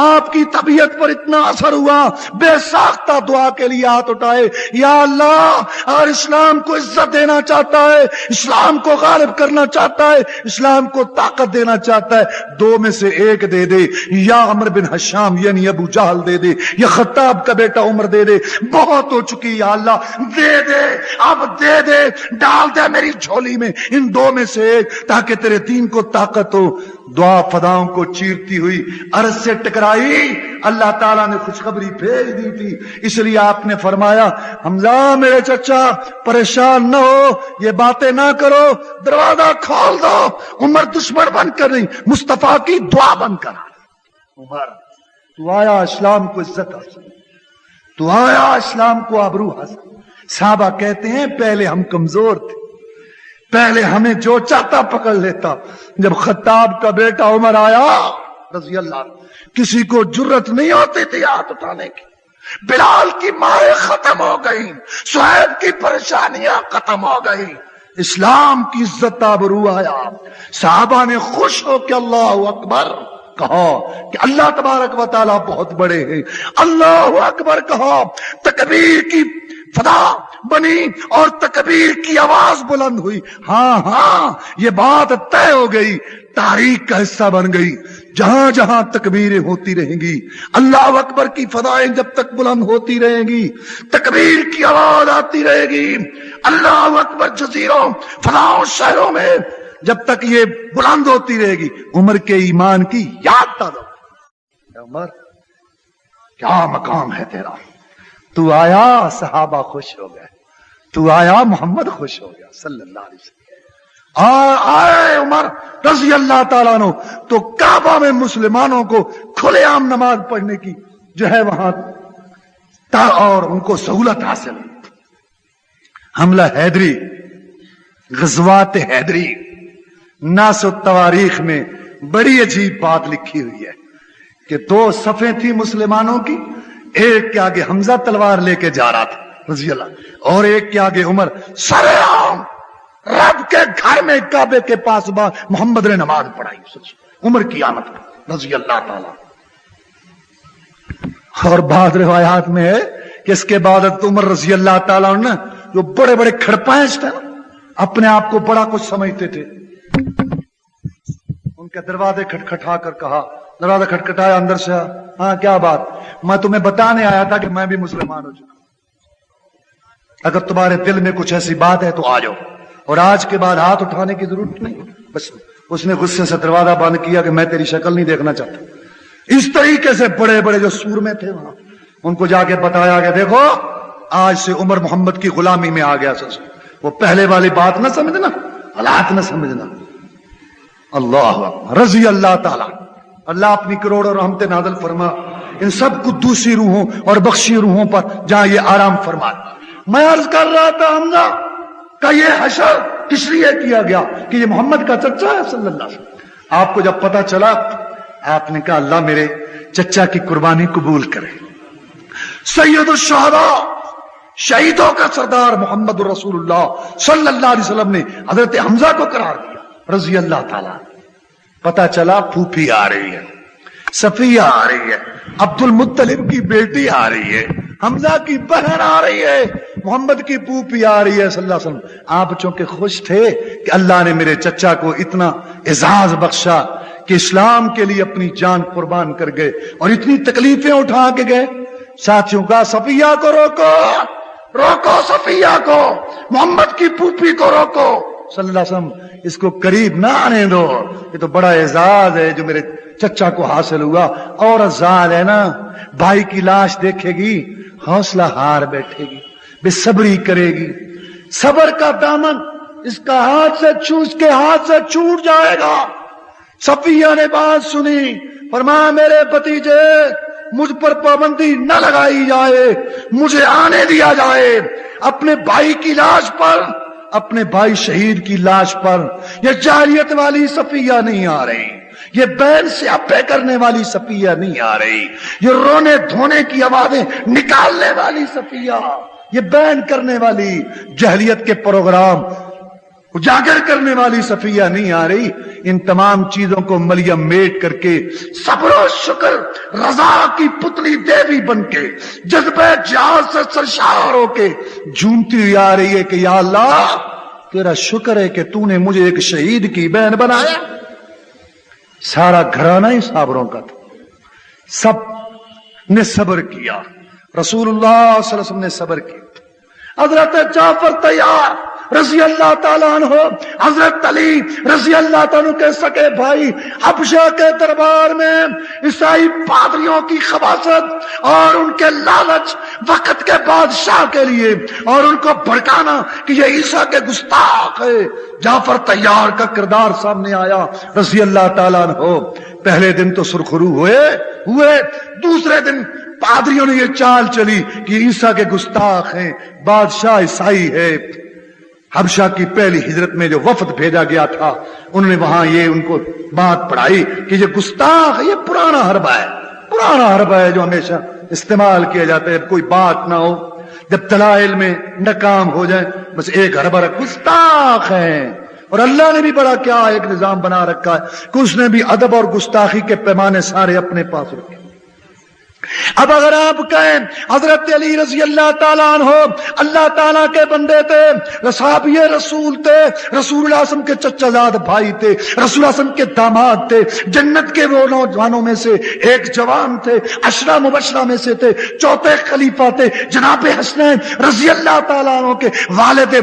آپ کی طبیعت پر اتنا اثر ہوا, بے ساختہ دعا کے لیے ہاتھ اٹھائے, یا اللہ اور اسلام کو عزت دینا چاہتا ہے, اسلام کو غالب کرنا چاہتا ہے, اسلام کو طاقت دینا چاہتا ہے, دو میں سے ایک دے دے, یا عمر بن حشام یعنی ابو جہل دے دے, یا خطاب کا بیٹا عمر دے دے. بہت ہو چکی یا اللہ, دے دے, اب دے دے, ڈال دے میری جھولی میں ان دو میں سے ایک, تاکہ تیرے دین کو طاقت ہو. دعا فضاؤں کو چیرتی ہوئی عرض سے ٹکرائی. اللہ تعالیٰ نے خوشخبری بھیج دی تھی, اس لیے آپ نے فرمایا حمزہ میرے چچا پریشان نہ ہو, یہ باتیں نہ کرو, دروازہ کھول دو. عمر دشمن بن کر نہیں, مصطفیٰ کی دعا بن کر. عمر تو آیا اسلام کو عزت حاصل, تو آیا اسلام کو آبرو حاصل. صحابہ کہتے ہیں پہلے ہم کمزور تھے, پہلے ہمیں جو چاہتا پکڑ لیتا. جب خطاب کا بیٹا عمر آیا رضی اللہ عنہ, کسی کو جرت نہیں ہوتی تھی ہاتھ اٹھانے کی. بلال کی مارے ختم ہو گئی, صہیب کی پریشانیاں ختم ہو گئی, اسلام کی عزت آبرو آیا. صحابہ نے خوش ہو کہ اللہ اکبر کہا کہ اللہ تبارک و تعالیٰ بہت بڑے ہیں. اللہ اکبر کہا, تکبیر کی فضا بنی اور تکبیر کی آواز بلند ہوئی. ہاں یہ بات طے ہو گئی, تاریخ کا حصہ بن گئی. جہاں جہاں تکبیریں ہوتی رہیں گی, اللہ اکبر کی فضائیں جب تک بلند ہوتی رہیں گی, تکبیر کی آواز آتی رہے گی, اللہ اکبر جزیروں فلاں شہروں میں جب تک یہ بلند ہوتی رہے گی, عمر کے ایمان کی یاد تازہ. عمر کیا مقام ہے تیرا, تو آیا صحابہ خوش ہو گئے, تو آیا محمد خوش ہو گیا صلی اللہ علیہ وسلم. آئے عمر رضی اللہ تعالیٰ عنہ تو کعبہ میں مسلمانوں کو کھلے عام نماز پڑھنے کی جو ہے وہاں اور ان کو سہولت حاصل. حملہ حیدری, غزوات حیدری, ناس و تواریخ میں بڑی عجیب بات لکھی ہوئی ہے کہ دو صفیں تھی مسلمانوں کی, ایک کے آگے حمزہ تلوار لے کے جا رہا تھا رضی اللہ, اور ایک کے آگے عمر سرے عام رب کے گھر میں کعبے کے پاس محمد نے نماز پڑھائی. عمر کی آمد رضی اللہ تعالی. اور بعض روایات میں ہے کہ اس کے بعد عمر رضی اللہ تعالیٰ نے جو بڑے بڑے کھڑپائش تھے نا, اپنے آپ کو بڑا کچھ سمجھتے تھے, ان کے دروازے کھٹکھٹا کر کہا, دروازہ کھٹکھٹایا اندر سے, ہاں کیا بات, میں تمہیں بتانے آیا تھا کہ میں بھی مسلمان ہو چکا, اگر تمہارے دل میں کچھ ایسی بات ہے تو آ جاؤ, اور آج کے بعد ہاتھ اٹھانے کی ضرورت نہیں. بس اس نے غصے سے دروازہ بند کیا کہ میں تیری شکل نہیں دیکھنا چاہتا. اس طریقے سے بڑے بڑے جو سور میں تھے وہاں ان کو جا کے بتایا کہ دیکھو آج سے عمر محمد کی غلامی میں آ گیا سچ. وہ پہلے والی بات نہ سمجھنا, حالات نہ سمجھنا. اللہ اکبر. رضی اللہ تعالی, اللہ اپنی کروڑوں رحمتیں نازل فرما ان سب قدوسی روحوں اور بخشی روحوں پر جہاں یہ آرام فرما. میں عرض کر رہا تھا حمزہ کا یہ حشر کس لیے کیا گیا کہ یہ محمد کا چچا ہے صلی اللہ علیہ وسلم. آپ کو جب پتا چلا آپ نے کہا اللہ میرے چچا کی قربانی قبول کرے. سید الشہداء, شہیدوں کا سردار محمد رسول اللہ صلی اللہ علیہ وسلم نے حضرت حمزہ کو قرار دیا رضی اللہ تعالی. پتا چلا پھوپھی آ رہی ہے, صفیہ آ رہی ہے, عبد المطلب کی بیٹی آ رہی ہے, حمزہ کی بہن آ رہی ہے, محمد کی پھوپھی آ رہی ہے صلی اللہ علیہ وسلم. آپ چونکہ خوش تھے کہ اللہ نے میرے چچا کو اتنا اعزاز بخشا کہ اسلام کے لیے اپنی جان قربان کر گئے اور اتنی تکلیفیں اٹھا کے گئے. ساتھیوں کا صفیہ کو روکو, روکو صفیہ کو, محمد کی پھوپھی کو روکو صلی اللہ علیہ وسلم, اس کو قریب نہ آنے دو, یہ تو بڑا اعزاز ہے جو میرے چچا کو حاصل ہوا. اور ازال ہے نا, بھائی کی لاش دیکھے گی حوصلہ ہار بیٹھے گی, بے صبری کرے گی. صبر کا دامن اس کا ہاتھ سے اس کے ہاتھ سے چھوٹ جائے گا. صفیہ نے بات سنی, فرمایا میرے بھتیجے مجھ پر پابندی نہ لگائی جائے, مجھے آنے دیا جائے. اپنے بھائی کی لاش پر, اپنے بھائی شہید کی لاش پر یہ جاریت والی صفیہ نہیں آ رہی, یہ بین سے اپے کرنے والی صفیہ نہیں آ رہی, یہ رونے دھونے کی آوازیں نکالنے والی صفیہ, یہ بین کرنے والی جہلیت کے پروگرام اجاگر کرنے والی صفیہ نہیں آ رہی. ان تمام چیزوں کو ملیم میٹ کر کے صبر و شکر رضا کی پتلی دیوی بن کے جذبہ جہاد سے سرشار ہو کے جھومتی ہوئی آ رہی ہے کہ یا اللہ تیرا شکر ہے کہ تو نے مجھے ایک شہید کی بہن بنایا. سارا گھرانہ ہی صابروں کا تھا, سب نے صبر کیا, رسول اللہ صلی اللہ علیہ وسلم نے صبر کیا. حضرت جعفر طیار رضی اللہ تعالیٰ عنہ, حضرت علی رضی اللہ تعالیٰ عنہ کے سکے بھائی حبشہ کے دربار میں عیسائی پادریوں کی خباثت اور ان کے لالچ وقت کے بادشاہ کے لیے اور ان کو بھڑکانا کہ یہ عیسیٰ کے گستاخ ہے, جعفر طیار کا کردار سامنے آیا رضی اللہ تعالیٰ عنہ. پہلے دن تو سرخرو ہوئے, دوسرے دن پادریوں نے یہ چال چلی کہ عیسیٰ کے گستاخ ہیں, بادشاہ عیسائی ہے. حبشہ کی پہلی ہجرت میں جو وفد بھیجا گیا تھا انہوں نے وہاں یہ ان کو بات پڑھائی کہ یہ گستاخ, یہ پرانا حربہ ہے, پرانا حربہ ہے جو ہمیشہ استعمال کیا جاتا ہے. کوئی بات نہ ہو, جب دلائل میں ناکام ہو جائے بس ایک حربہ گستاخ ہے. اور اللہ نے بھی بڑا کیا ایک نظام بنا رکھا ہے کہ اس نے بھی ادب اور گستاخی کے پیمانے سارے اپنے پاس رکھے. اب اگر آپ کہیں حضرت علی رضی اللہ تعالیٰ عنہ اللہ تعالیٰ کے بندے تھے, صحابی رسول تھے, رسول اللہ علیہ وسلم کے چچا زاد بھائی تھے, رسول اللہ علیہ وسلم کے داماد تھے, جنت کے وہ نوجوانوں میں سے ایک جوان تھے, عشرہ مبشرہ میں سے تھے, چوتھے خلیفہ تھے, جناب حسنین رضی اللہ تعالیٰ عنہ کے والد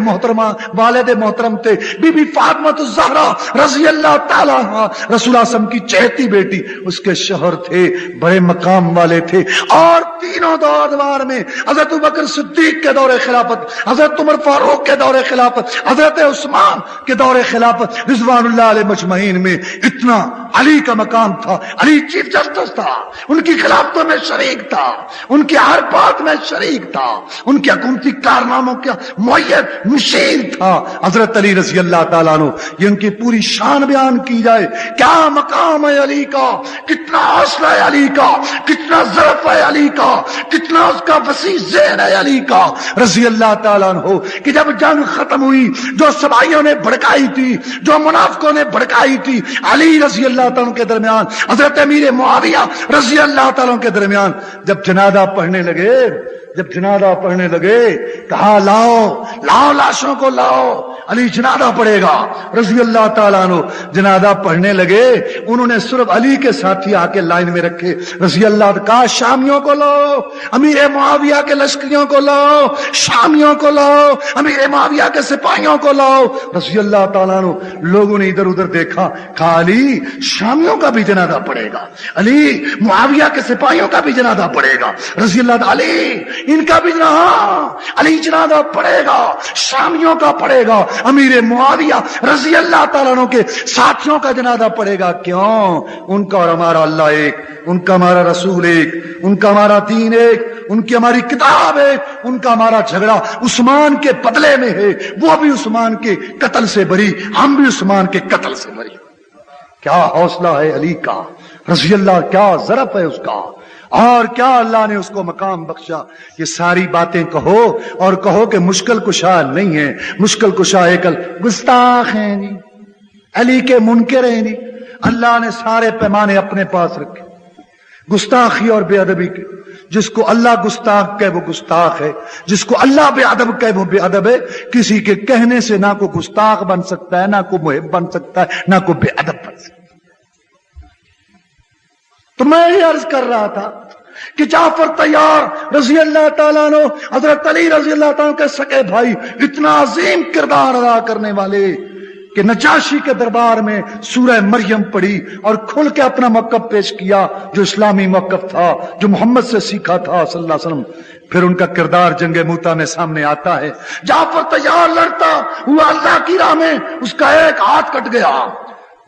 محترم تھے, بی بی فاطمہ الزہرا رضی اللہ تعالیٰ عنہ رسول اللہ علیہ وسلم کی چہیتی بیٹی, اس کے شوہر تھے, بڑے مقام والے تھے. اور تینوں دور میں حضرت ابوبکر صدیق کے دور خلافت, حضرت عمر فاروق کے دور خلافت, حضرت عثمان کے دور خلافت رضوان اللہ علیہ مجمعین میں اتنا علی کا مقام تھا. علی چیف جسٹس تھا, ان کی خلافتوں میں شریک تھا, ان کی ہر بات میں شریک تھا, ان کی حکومتی کارناموں کا معید مشیر تھا. حضرت علی رضی اللہ تعالیٰ عنہ, یہ ان کی پوری شان بیان کی جائے, کیا مقام ہے علی کا, کتنا حوصلہ ہے علی کا, کتنا ضرف ہے علی کا, کتنا اس کا وسیع ذہن ہے علی کا رضی اللہ تعالیٰ عنہ. کہ جب جنگ ختم ہوئی, جو سبائیوں نے بھڑکائی تھی, جو منافقوں نے بھڑکائی تھی, علی رضی اللہ تعالیٰ کے درمیان حضرت امیر معاویہ رضی اللہ تعالیٰ کے درمیان جب جنازہ پڑھنے لگے کہا لاؤ لاشوں کو لاؤ. علی جنازہ پڑھے گا رضی اللہ تعالیٰ عنہ. جنازہ پڑھنے لگے, انہوں نے صرف علی کے ساتھی آ کے لائن میں رکھے رضی اللہ عنہ. کہا شامیوں کو لاؤ, امیر معاویہ کے لشکریوں کو لاؤ, شامیوں کو لاؤ, امیر معاویہ کے سپاہیوں کو لاؤ رضی اللہ تعالیٰ عنہ. لوگوں نے ادھر ادھر دیکھا, کہا علی شامیوں کا بھی جنازہ پڑھے گا, علی معاویہ کے سپاہیوں کا بھی جنازہ پڑھے گا رضی اللہ تعالیٰ. علی ان کا بھی علی جنازہ پڑھے گا, شامیوں کا پڑھے گا, امیر معاویہ رضی اللہ تعالیٰ عنہ کے ساتھیوں کا جنازہ پڑھے گا. کیوں؟ ان کا اور ہمارا اللہ ایک, ان کا ہمارا رسول ایک, ان کا ہمارا دین ایک, ان کی ہماری کتاب ہے. ان کا ہمارا جھگڑا عثمان کے بدلے میں ہے, وہ بھی عثمان کے قتل سے بری, ہم بھی عثمان کے قتل سے بری. کیا حوصلہ ہے علی کا رضی اللہ, کیا ضرب ہے اس کا, اور کیا اللہ نے اس کو مقام بخشا. یہ ساری باتیں کہو اور کہو کہ مشکل کشا نہیں ہے. مشکل کشا ایک گستاخ ہیں نہیں, علی کے منکر ہیں نہیں. اللہ نے سارے پیمانے اپنے پاس رکھے گستاخی اور بے ادبی کے. جس کو اللہ گستاخ کہے وہ گستاخ ہے, جس کو اللہ بے ادب کہے وہ بے ادب ہے. کسی کے کہنے سے نہ کوئی گستاخ بن سکتا ہے, نہ کوئی محب بن سکتا ہے, نہ کوئی بے ادب بن سکتا ہے. تو میں یہ عرض کر رہا تھا کہ جعفر طیار رضی اللہ تعالیٰ عنہ, حضرت علی رضی اللہ تعالیٰ عنہ کے سکے بھائی, اتنا عظیم کردار ادا کرنے والے کہ نجاشی کے دربار میں سورہ مریم پڑھی اور کھل کے اپنا موقف پیش کیا, جو اسلامی موقف تھا, جو محمد سے سیکھا تھا صلی اللہ علیہ وسلم. پھر ان کا کردار جنگ موتا میں سامنے آتا ہے. جعفر طیار لڑتا ہوا اللہ کی راہ میں, اس کا ایک ہاتھ کٹ گیا,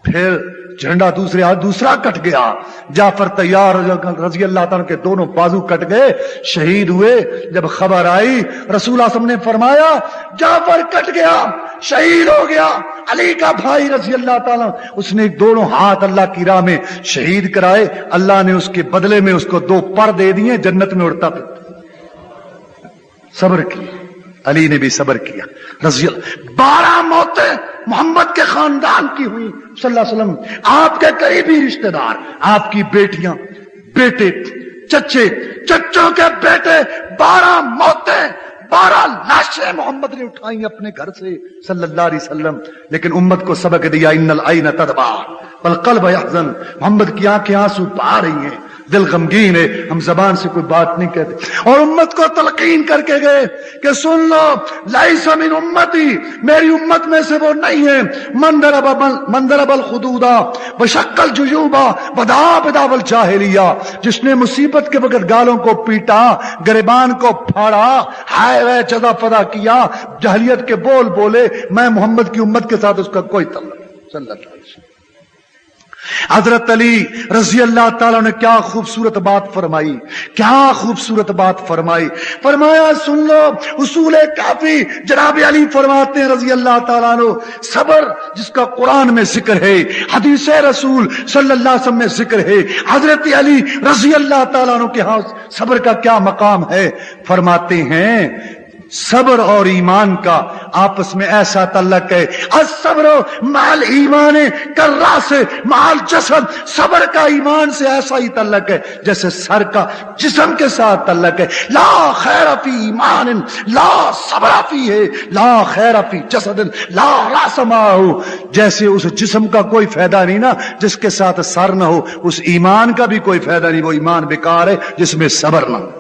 پھر جھنڈا دوسرے ہاتھ دوسرا کٹ گیا. جعفر طیار رضی اللہ تعالیٰ کے دونوں بازو کٹ گئے, شہید ہوئے. جب خبر آئی رسول اللہ صلی اللہ علیہ وسلم نے فرمایا جعفر کٹ گیا, شہید ہو گیا. علی کا بھائی رضی اللہ تعالیٰ, اس نے دونوں ہاتھ اللہ کی راہ میں شہید کرائے. اللہ نے اس کے بدلے میں اس کو 2 پر دے دیے, جنت میں اڑتا پھرتا. صبر کی, علی نے بھی صبر کیا رضی اللہ. 12 موتیں محمد کے خاندان کی ہوئی صلی اللہ علیہ وسلم. آپ کے قریبی رشتہ دار, آپ کی بیٹیاں, بیٹے, چچے, چچوں کے بیٹے, 12 موتیں, 12 لاشیں محمد نے اٹھائی اپنے گھر سے صلی اللہ علیہ وسلم. لیکن امت کو سبق دیا, ان العین تدمع والقلب یحزن. محمد کی آنکھیں آنسو بہا رہی ہیں, دل غمگین ہے, ہم زبان سے کوئی بات نہیں کہتے. اور امت کو تلقین کر کے گئے کہ سن لو, لیس من امتی, میری امت میں سے وہ نہیں ہے, من ضرب الخدود وشق الجیوب ودعا بدعوی الجاہلیہ, جس نے مصیبت کے وقت گالوں کو پیٹا, گریبان کو پھاڑا, ہائے وے جزا فدا کیا, جاہلیت کے بول بولے. میں محمد کی امت کے ساتھ اس کا کوئی تعلق نہیں صلی اللہ علیہ وسلم. حضرت علی رضی اللہ تعالیٰ نے کیا خوبصورت بات فرمائی, کیا خوبصورت بات فرمائی. فرمایا سن لو اصول کافی. جناب علی فرماتے ہیں رضی اللہ تعالیٰ عنہ, صبر جس کا قرآن میں ذکر ہے, حدیث رسول صلی اللہ علیہ وسلم میں ذکر ہے, حضرت علی رضی اللہ تعالیٰ عنہ کے ہاں صبر کا کیا مقام ہے. فرماتے ہیں صبر اور ایمان کا آپس میں ایسا تعلق ہے, الصبر مال ایمان کالراس مال جسد. صبر کا ایمان سے ایسا ہی تعلق ہے جیسے سر کا جسم کے ساتھ تعلق ہے. لا خیر فی ایمان لا صبر فی ہے, لا خیر فی جسد لا راس معه. جیسے اس جسم کا کوئی فائدہ نہیں نا جس کے ساتھ سر نہ ہو, اس ایمان کا بھی کوئی فائدہ نہیں, وہ ایمان بیکار ہے جس میں صبر نہ ہو.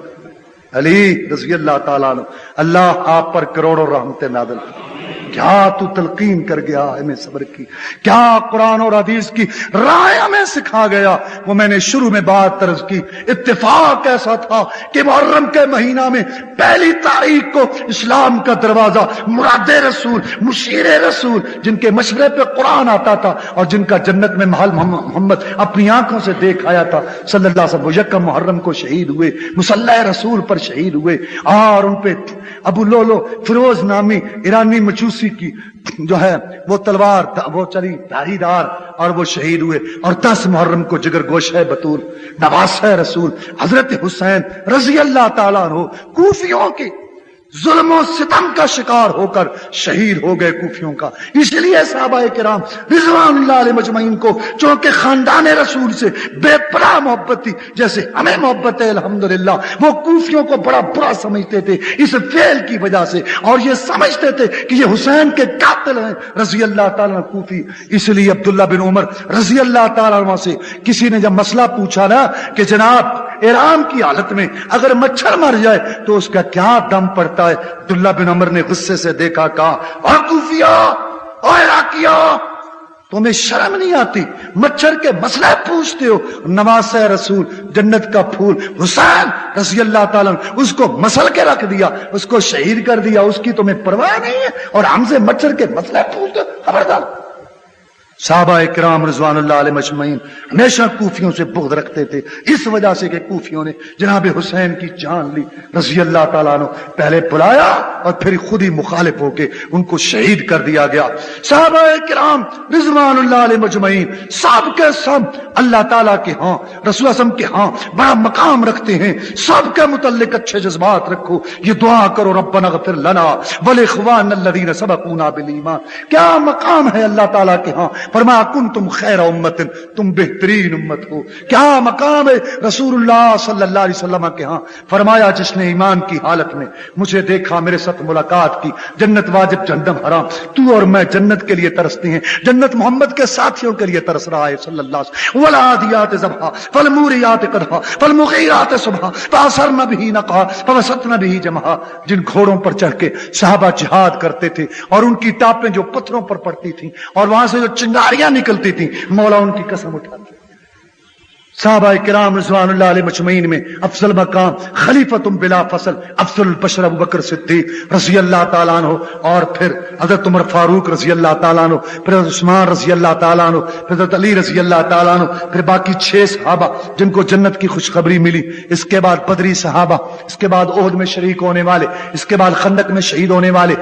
علی رضی اللہ تعالیٰ عنہ, اللہ آپ پر کروڑوں رحمتیں نازل. کیا تو تلقین کر گیا ہمیں صبر کی, کیا قرآن اور حدیث کی رائے ہمیں سکھا گیا. وہ میں نے شروع میں بات طرز کی, اتفاق ایسا تھا کہ محرم کے مہینہ میں 1 تاریخ کو اسلام کا دروازہ مراد رسول, مشیر رسول, جن کے مشورے پہ قرآن آتا تھا اور جن کا جنت میں محل محمد اپنی آنکھوں سے دیکھ آیا تھا صلی اللہ علیہ وسلم, وہ یکم محرم کو شہید ہوئے, مصلی رسول پر شہید ہوئے. اور ان پہ ابو لولو فیروز نامی ایرانی مجوسی کی جو ہے وہ تلوار وہ چلی دھاری دار, اور وہ شہید ہوئے. اور 10 محرم کو جگر گوشہ بطول نواسہ رسول حضرت حسین رضی اللہ تعالیٰ عنہ کوفیوں کے ظلم و ستم کا شکار ہو کر شہید ہو گئے کوفیوں کا. اس لیے صحابہ کرام رضوان اللہ علیہ مجمعین کو چونکہ خاندان رسول سے بے پناہ محبت تھی جیسے ہمیں محبت ہے الحمدللہ، وہ کوفیوں کو بڑا برا سمجھتے تھے اس فعل کی وجہ سے، اور یہ سمجھتے تھے کہ یہ حسین کے قاتل ہیں رضی اللہ تعالیٰ کوفی. اس لیے عبداللہ بن عمر رضی اللہ تعالیٰ عنہ سے کسی نے جب مسئلہ پوچھا نا کہ جناب احرام کی حالت میں اگر مچھر مر جائے تو اس کا کیا دم پڑتا ہے، عبداللہ بن عمر نے غصے سے دیکھا، کہا اور کوفیو اور عراقیو تمہیں شرم نہیں آتی، مچھر کے مسئلے پوچھتے ہو؟ نواز رسول جنت کا پھول حسین رضی اللہ تعالیٰ اس کو مسل کے رکھ دیا، اس کو شہید کر دیا، اس کی تمہیں پرواہ نہیں ہے اور ہم سے مچھر کے مسئلے پوچھتے ہو؟ خبردار. صحابہ کرام رضوان اللہ علیہ مجمعین ہمیشہ کوفیوں سے بغض رکھتے تھے اس وجہ سے کہ کوفیوں نے جناب حسین کی جان لی رضی اللہ تعالیٰ عنہ، پہلے بلایا اور پھر خود ہی مخالف ہو کے ان کو شہید کر دیا گیا. صحابہ کرام رضوان اللہ علیہ مجمعین سب کے سب اللہ تعالیٰ کے ہاں رسول اعظم کے ہاں بڑا مقام رکھتے ہیں، سب کے متعلق اچھے جذبات رکھو، یہ دعا کرو ربنا اغفر لنا ولاخواننا الذین سبقونا بالایمان. کیا مقام ہے اللہ تعالیٰ کے ہاں، فرمایا کنتم خیر امت، تم بہترین امت ہو. کیا مقام ہے رسول اللہ صلی اللہ علیہ وسلم کے ہاں، فرمایا جس نے ایمان کی حالت میں مجھے دیکھا، میرے ساتھ ملاقات کی، جنت واجب جہنم حرام، تو اور میں جنت کے لیے ترستے ہیں، جنت محمد کے ساتھیوں کے لیے ترس رہا ہے صلی اللہ علیہ وسلم. والعادیات ضبحا فالموریات قدحا فالمغیرات صبحا فاثرن به نقعا فوسطن به جمعا. جن گھوڑوں پر چڑھ کے صحابہ جہاد کرتے تھے اور ان کی ٹاپیں جو پتھروں پر پڑتی تھیں اور وہاں سے جو چنگاریاں نکلتی تھیں، مولا ان کی قسم اٹھاتے. صحابہ کرام رضوان اللہ علیہ مجمعین میں افضل مقام خلیفۃ بلا فصل افضل البشر ابو بکر صدیق رضی اللہ تعالیٰ عنہ، اور پھر حضرت عمر فاروق رضی اللہ تعالیٰ عنہ، پھر حضرت عثمان رضی اللہ تعالیٰ عنہ، پھر حضرت علی رضی اللہ تعالیٰ عنہ، پھر باقی 6 صحابہ جن کو جنت کی خوشخبری ملی. اس کے بعد بدری صحابہ، اس کے بعد احد میں شریک ہونے والے، اس کے بعد خندق میں شہید ہونے والے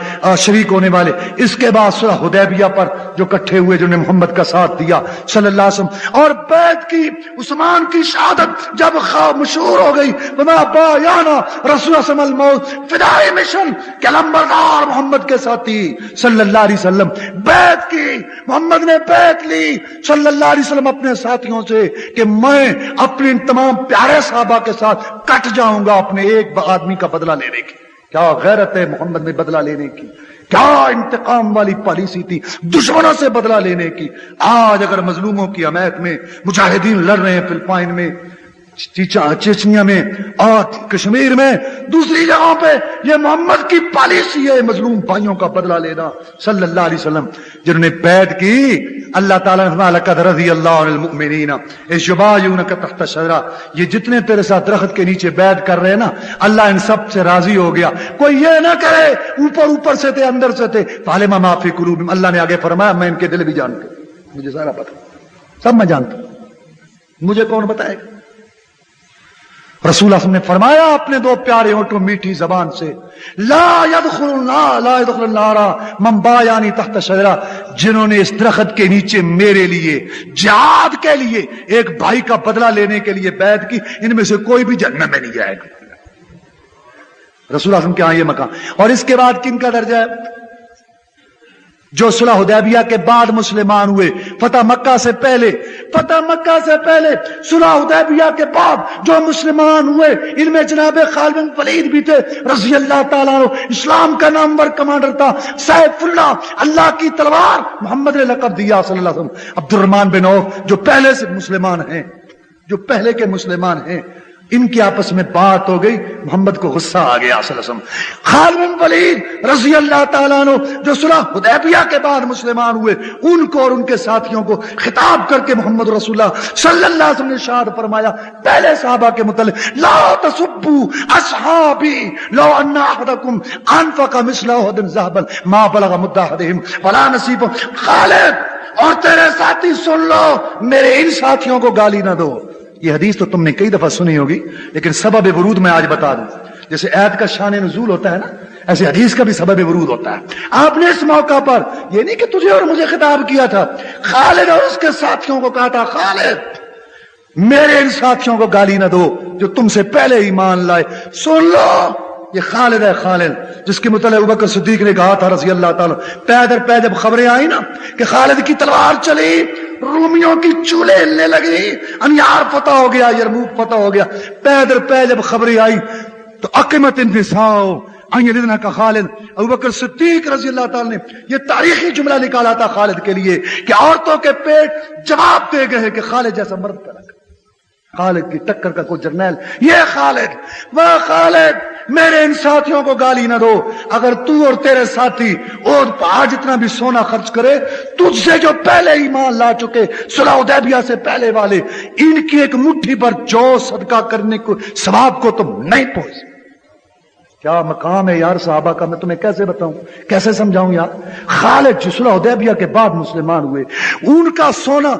شریک ہونے والے، اس کے بعد صلح حدیبیہ پر جو اکٹھے ہوئے جنہوں نے محمد کا ساتھ دیا صلی اللہ علیہ وسلم، اور بیعت کی عثمان کی شہادت جب مشہور ہو گئی، وما بایانا رسول صلی اللہ علیہ وسلم فدائی مشن کہ لمبردار محمد کے ساتھی صلی اللہ علیہ وسلم بیعت کی، محمد نے بیعت لی صلی اللہ علیہ وسلم اپنے ساتھیوں سے کہ میں اپنے تمام پیارے صحابہ کے ساتھ کٹ جاؤں گا اپنے ایک آدمی کا بدلہ لینے کی. کیا غیرت ہے محمد میں بدلہ لینے کی، کیا انتقام والی پالیسی تھی دشمنوں سے بدلہ لینے کی. آج اگر مظلوموں کی حمایت میں مجاہدین لڑ رہے ہیں فلپائن میں، چیچنیا میں اور کشمیر میں، دوسری جگہوں پہ، یہ محمد کی پالیسی ہے مظلوم بھائیوں کا بدلہ لینا صلی اللہ علیہ وسلم. جنہوں نے بیعت کی اللہ تعالیٰ نے لقد رضی اللہ عن المؤمنین اذ یبایعونک تحت الشجرہ، یہ جتنے تیرے ساتھ درخت کے نیچے بیعت کر رہے ہیں نا، اللہ ان سب سے راضی ہو گیا. کوئی یہ نہ کرے اوپر سے تھے اندر سے تھے، فعلم ما فی قلوبہم، اللہ نے آگے فرمایا میں ان کے دل بھی جانتا ہوں، مجھے سارا پتا، سب میں جانتا ہوں، مجھے کون بتائے گا. رسول اللہ نے فرمایا اپنے 2 پیارے ہونٹوں میٹھی زبان سے، لا يدخل النار من بایعنی تحت شجرہ، جنہوں نے اس درخت کے نیچے میرے لیے جہاد کے لیے ایک بھائی کا بدلہ لینے کے لیے بیعت کی، ان میں سے کوئی بھی جہنم میں نہیں جائے گا. رسول اللہ کے ہاں یہ مقام. اور اس کے بعد کن کا درجہ ہے؟ جو صلح حدیبیہ کے بعد مسلمان ہوئے، فتح مکہ سے پہلے صلح حدیبیہ کے بعد جو مسلمان ہوئے، ان میں جناب خالد بن ولید بھی تھے رضی اللہ تعالیٰ عنہ، اسلام کا نامور کمانڈر تھا، سیف اللہ، اللہ کی تلوار محمد نے لقب دیا صلی اللہ علیہ وسلم. عبد الرحمن بن عوف جو پہلے سے مسلمان ہیں، جو پہلے کے مسلمان ہیں، ان کی آپس میں بات ہو گئی، محمد کو غصہ آ گیا صلی اللہ علیہ وسلم. خالد بن ولید رضی اللہ تعالیٰ عنہ جو صلح حدیبیہ کے بعد مسلمان ہوئے، ان کو اور ان کے ساتھیوں کو خطاب کر کے محمد رسول اللہ صلی اللہ علیہ وسلم نے ارشاد فرمایا پہلے صحابہ کے متعلق، لا تسبوا اصحابی لو ان احدکم انفق مثل احد ذهبا ما بلغ مد احدهم ولا نصیبه. خالد اور تیرے ساتھی سن لو، میرے ان ساتھیوں کو گالی نہ دو. یہ حدیث تو تم نے کئی دفعہ سنی ہوگی، لیکن سبب ورود میں آج بتا دوں. جیسے آیت کا شان نزول ہوتا ہے نا، ایسے حدیث کا بھی سبب ورود ہوتا ہے. آپ نے اس موقع پر یہ نہیں کہ تجھے اور مجھے خطاب کیا تھا، خالد اور اس کے ساتھیوں کو کہا تھا، خالد میرے ان ساتھیوں کو گالی نہ دو جو تم سے پہلے ایمان لائے. سن لو یہ خالد ہے، خالد جس کے متعلق ابوبکر صدیق نے کہا تھا رضی اللہ تعالیٰ، پے در پے جب خبریں آئی نا کہ خالد کی تلوار چلی، رومیوں کی چولے ہلنے لگی، انیار فتح ہو گیا، یرموک فتح ہو گیا، پے در پے جب خبریں آئی تو اقمت النساء ان یلدن کا خالد، ابوبکر صدیق رضی اللہ تعالیٰ نے یہ تاریخی جملہ نکالا تھا خالد کے لیے کہ عورتوں کے پیٹ جواب دے گئے کہ خالد جیسا مرد پیدا کر، خالد کی ٹکر کا کوئی جرنیل، یہ خالد، وہ خالد، میرے ان ساتھیوں کو گالی نہ دو، اگر تو اور تیرے ساتھی اور پہاڑ جتنا بھی سونا خرچ کرے، تجھ سے جو پہلے ایمان لا چکے صلح حدیبیہ سے پہلے والے، ان کی ایک مٹھی پر جو صدقہ کرنے کو ثواب کو تم نہیں پہنچ سکتے۔ کیا مقام ہے یار صحابہ کا، میں تمہیں کیسے بتاؤں، کیسے سمجھاؤں یار۔ خالد جو صلح حدیبیہ کے بعد مسلمان ہوئے، ان کا سونا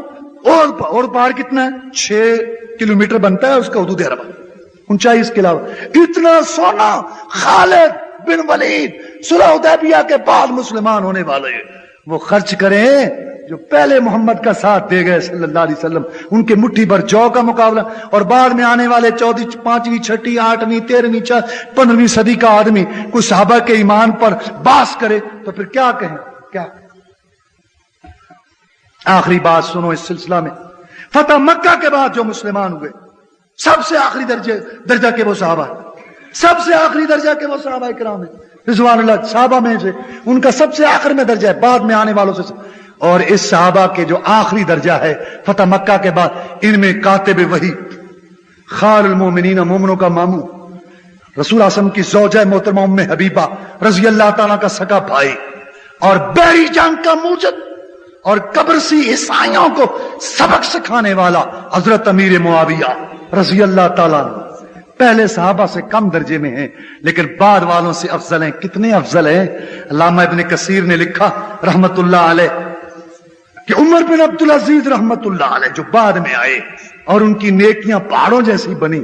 اور پہاڑ کتنا ہے، 6 کلومیٹر بنتا ہے اس کا حدود عربہ، اونچائی اس کے علاوہ، اتنا سونا خالد بن ولید صلح حدیبیہ کے بعد مسلمان ہونے والے وہ خرچ کریں جو پہلے محمد کا ساتھ دے گئے صلی اللہ علیہ وسلم، ان کے مٹھی بھر جو کا مقابلہ، اور بعد میں آنے والے 14، 5ویں، 6، 8ویں، 13ویں، 15ویں صدی کا آدمی کوئی صحابہ کے ایمان پر باس کرے تو پھر کیا کہیں، کیا کہیں۔ آخری بات سنو اس سلسلہ میں، فتح مکہ کے بعد جو مسلمان ہوئے سب سے آخری درجہ کے وہ صحابہ، سب سے آخری درجہ کے وہ صحابہ کرام ہیں رضوان اللہ، صحابہ میں سے ان کا سب سے آخر میں درجہ ہے بعد میں آنے والوں سے، اور اس صحابہ کے جو آخری درجہ ہے فتح مکہ کے بعد، ان میں کاتب وحی، خال المومنین، مومنوں کا ماموں، رسول اعظم کی زوجہ محترمہ ام حبیبہ رضی اللہ تعالیٰ کا سگا بھائی، اور بحری جنگ کا موجد اور قبرصی عیسائیوں کو سبق سکھانے والا حضرت امیر معاویہ رضی اللہ تعالیٰ عنہ، پہلے صحابہ سے کم درجے میں ہیں لیکن بعد والوں سے افضل ہیں۔ کتنے افضل ہیں؟ علامہ ابن کثیر نے لکھا رحمت اللہ علیہ کہ عمر بن عبدالعزیز رحمت اللہ علیہ جو بعد میں آئے اور ان کی نیکیاں پہاڑوں جیسی بنی،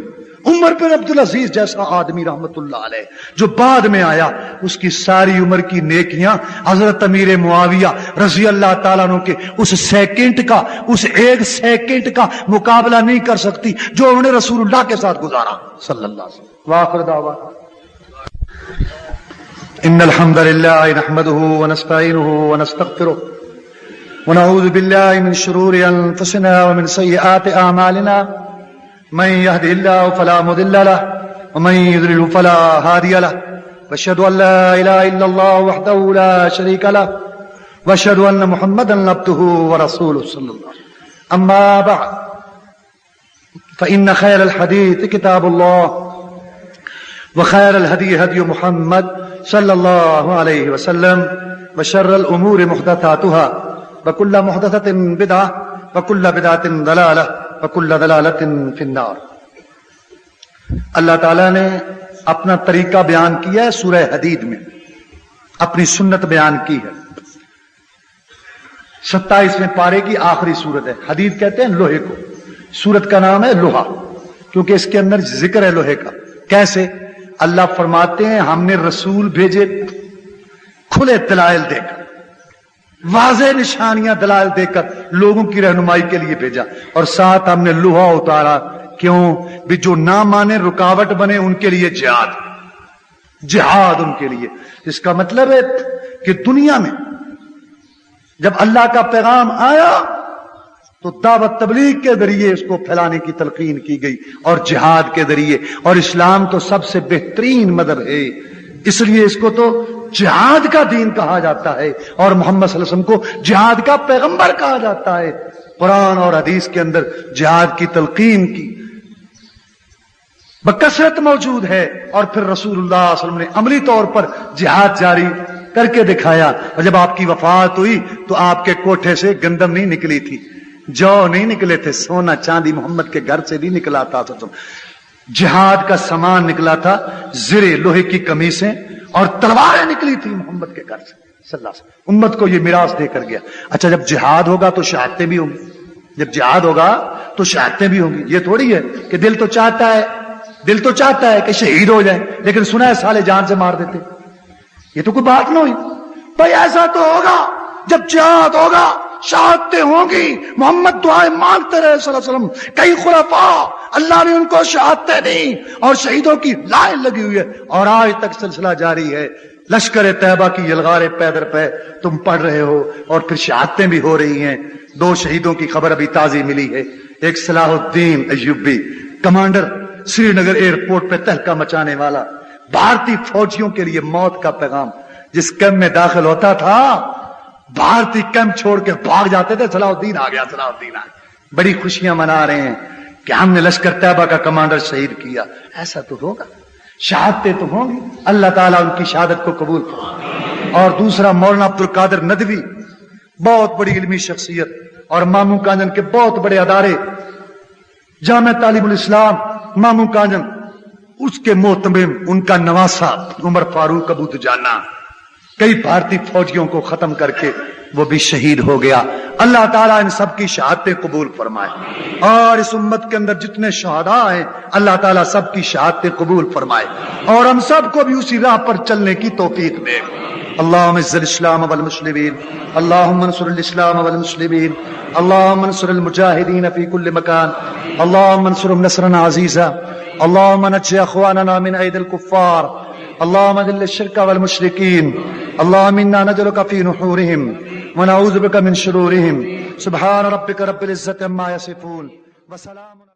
عمر بن عبدالعزیز جیسا آدمی رحمت اللہ علیہ جو بعد میں آیا، اس کی ساری عمر کی نیکیاں حضرت امیر معاویہ رضی اللہ تعالیٰ عنہ کے اس سیکنڈ کا، اس 1 سیکنڈ کا مقابلہ نہیں کر سکتی جو انہوں نے رسول اللہ کے ساتھ گزارا صلی اللہ علیہ وسلم۔ وآخر دعوانا ان الحمد للہ نحمده ونستعینه ونستغفره ونعوذ باللہ من شرور انفسنا ومن سیئات اعمالنا، من يهده الله فلا مضل له ومن يضلل فلا هادي له، واشهد ان لا اله الا الله وحده لا شريك له، واشهد ان محمدا عبده ورسوله صلى الله عليه وسلم۔ اما بعد فان خير الحديث كتاب الله وخير الهدي هدي محمد صلى الله عليه وسلم، وشر الامور محدثاتها وكل محدثة بدعة وكل بدعة ضلالة وَكُلَّ ضَلَالَةٍ فِي النَّارِ۔ اللہ تعالیٰ نے اپنا طریقہ بیان کیا ہے سورہ حدید میں، اپنی سنت بیان کی ہے۔ 27ویں پارے کی آخری سورت ہے، حدید کہتے ہیں لوہے کو، سورت کا نام ہے لوہا کیونکہ اس کے اندر ذکر ہے لوہے کا۔ کیسے؟ اللہ فرماتے ہیں ہم نے رسول بھیجے کھلے دلائل دے کر، واضح نشانیاں دلائل دے کر لوگوں کی رہنمائی کے لیے بھیجا، اور ساتھ ہم نے لوہا اتارا، کیوں؟ بھی جو نہ مانے رکاوٹ بنے ان کے لیے جہاد ان کے لیے۔ اس کا مطلب ہے کہ دنیا میں جب اللہ کا پیغام آیا تو دعوت تبلیغ کے ذریعے اس کو پھیلانے کی تلقین کی گئی اور جہاد کے ذریعے، اور اسلام تو سب سے بہترین مذہب ہے، اس لیے اس کو تو جہاد کا دین کہا جاتا ہے، اور محمد صلی اللہ علیہ وسلم کو جہاد کا پیغمبر کہا جاتا ہے۔ قرآن اور حدیث کے اندر جہاد کی تلقین کی بکثرت موجود ہے، اور پھر رسول اللہ صلی اللہ علیہ وسلم نے عملی طور پر جہاد جاری کر کے دکھایا، اور جب آپ کی وفات ہوئی تو آپ کے کوٹھے سے گندم نہیں نکلی تھی، جو نہیں نکلے تھے، سونا چاندی محمد کے گھر سے نہیں نکلا تھا، جہاد کا سامان نکلا تھا، زرے لوہے کی قمیصیں اور تلواریں نکلی تھی محمد کے گھر سے صلی اللہ علیہ وسلم، امت کو یہ میراث دے کر گیا۔ اچھا جب جہاد ہوگا تو شہادتیں بھی ہوں گی، جب جہاد ہوگا تو شہادتیں بھی ہوں گی۔ یہ تھوڑی ہے کہ دل تو چاہتا ہے کہ شہید ہو جائیں، لیکن سنا ہے سالے جان سے مار دیتے، یہ تو کوئی بات نہ ہوئی۔ بھائی ایسا تو ہوگا جب جہاد ہوگا شہادتیں ہوں گی. محمد دعائیں مانگتے رہے صلی اللہ علیہ وسلم. کئی خلفاء اللہ نے ان کو شہادتیں دی اور شہیدوں کی لائن لگی ہوئی ہے اور آج تک سلسلہ جاری ہے. لشکر طیبہ کی یلغار پیدر پہ تم پڑھ رہے ہو اور پھر شہادتیں بھی ہو رہی ہیں. 2 شہیدوں کی خبر ابھی تازی ملی ہے. ایک صلاح الدین ایوبی کمانڈر سری نگر ایئرپورٹ پہ تہلکہ مچانے والا, بھارتی فوجیوں کے لیے موت کا پیغام. جس کیمپ میں داخل ہوتا تھا بھارتی کیمپ چھوڑ کے بھاگ جاتے تھے. صلاح الدین آ گیا, صلاح الدین آ گیا. بڑی خوشیاں منا رہے ہیں کہ ہم نے لشکر طیبہ کا کمانڈر شہید کیا. ایسا تو ہوگا, شہادتیں تو ہوں گی. اللہ تعالیٰ ان کی شہادت کو قبول کرے. اور دوسرا مولانا عبد القادر ندوی, بہت بڑی علمی شخصیت اور مامو کانجن کے بہت بڑے ادارے جامع تعلیم الاسلام مامو کانجن, اس کے محتمم ان کا نواسا عمر فاروق ابو دجانہ کئی بھارتی فوجیوں کو ختم کر کے وہ بھی شہید ہو گیا. اللہ تعالیٰ ان سب کی شہادتیں قبول فرمائے. اور اس امت کے اندر جتنے شہداء ہیں اللہ تعالیٰ سب کی شہادتیں قبول فرمائے اور ہم سب کو بھی اسی راہ پر چلنے کی توفیق دے. اللهم اعز الاسلام والمسلمين, اللهم انصر الاسلام والمسلمين, اللهم انصر المجاهدين في كل مكان, اللهم انصرهم نصرا عزيزا, اللهم نجي اخواننا من ايدي الكفار, اللهم ذل الشرك والمشركين, اللهم انا نجعلك في نحورهم ونعوذ بك من شرورهم. سبحان ربك رب العزة عما يصفون وسلام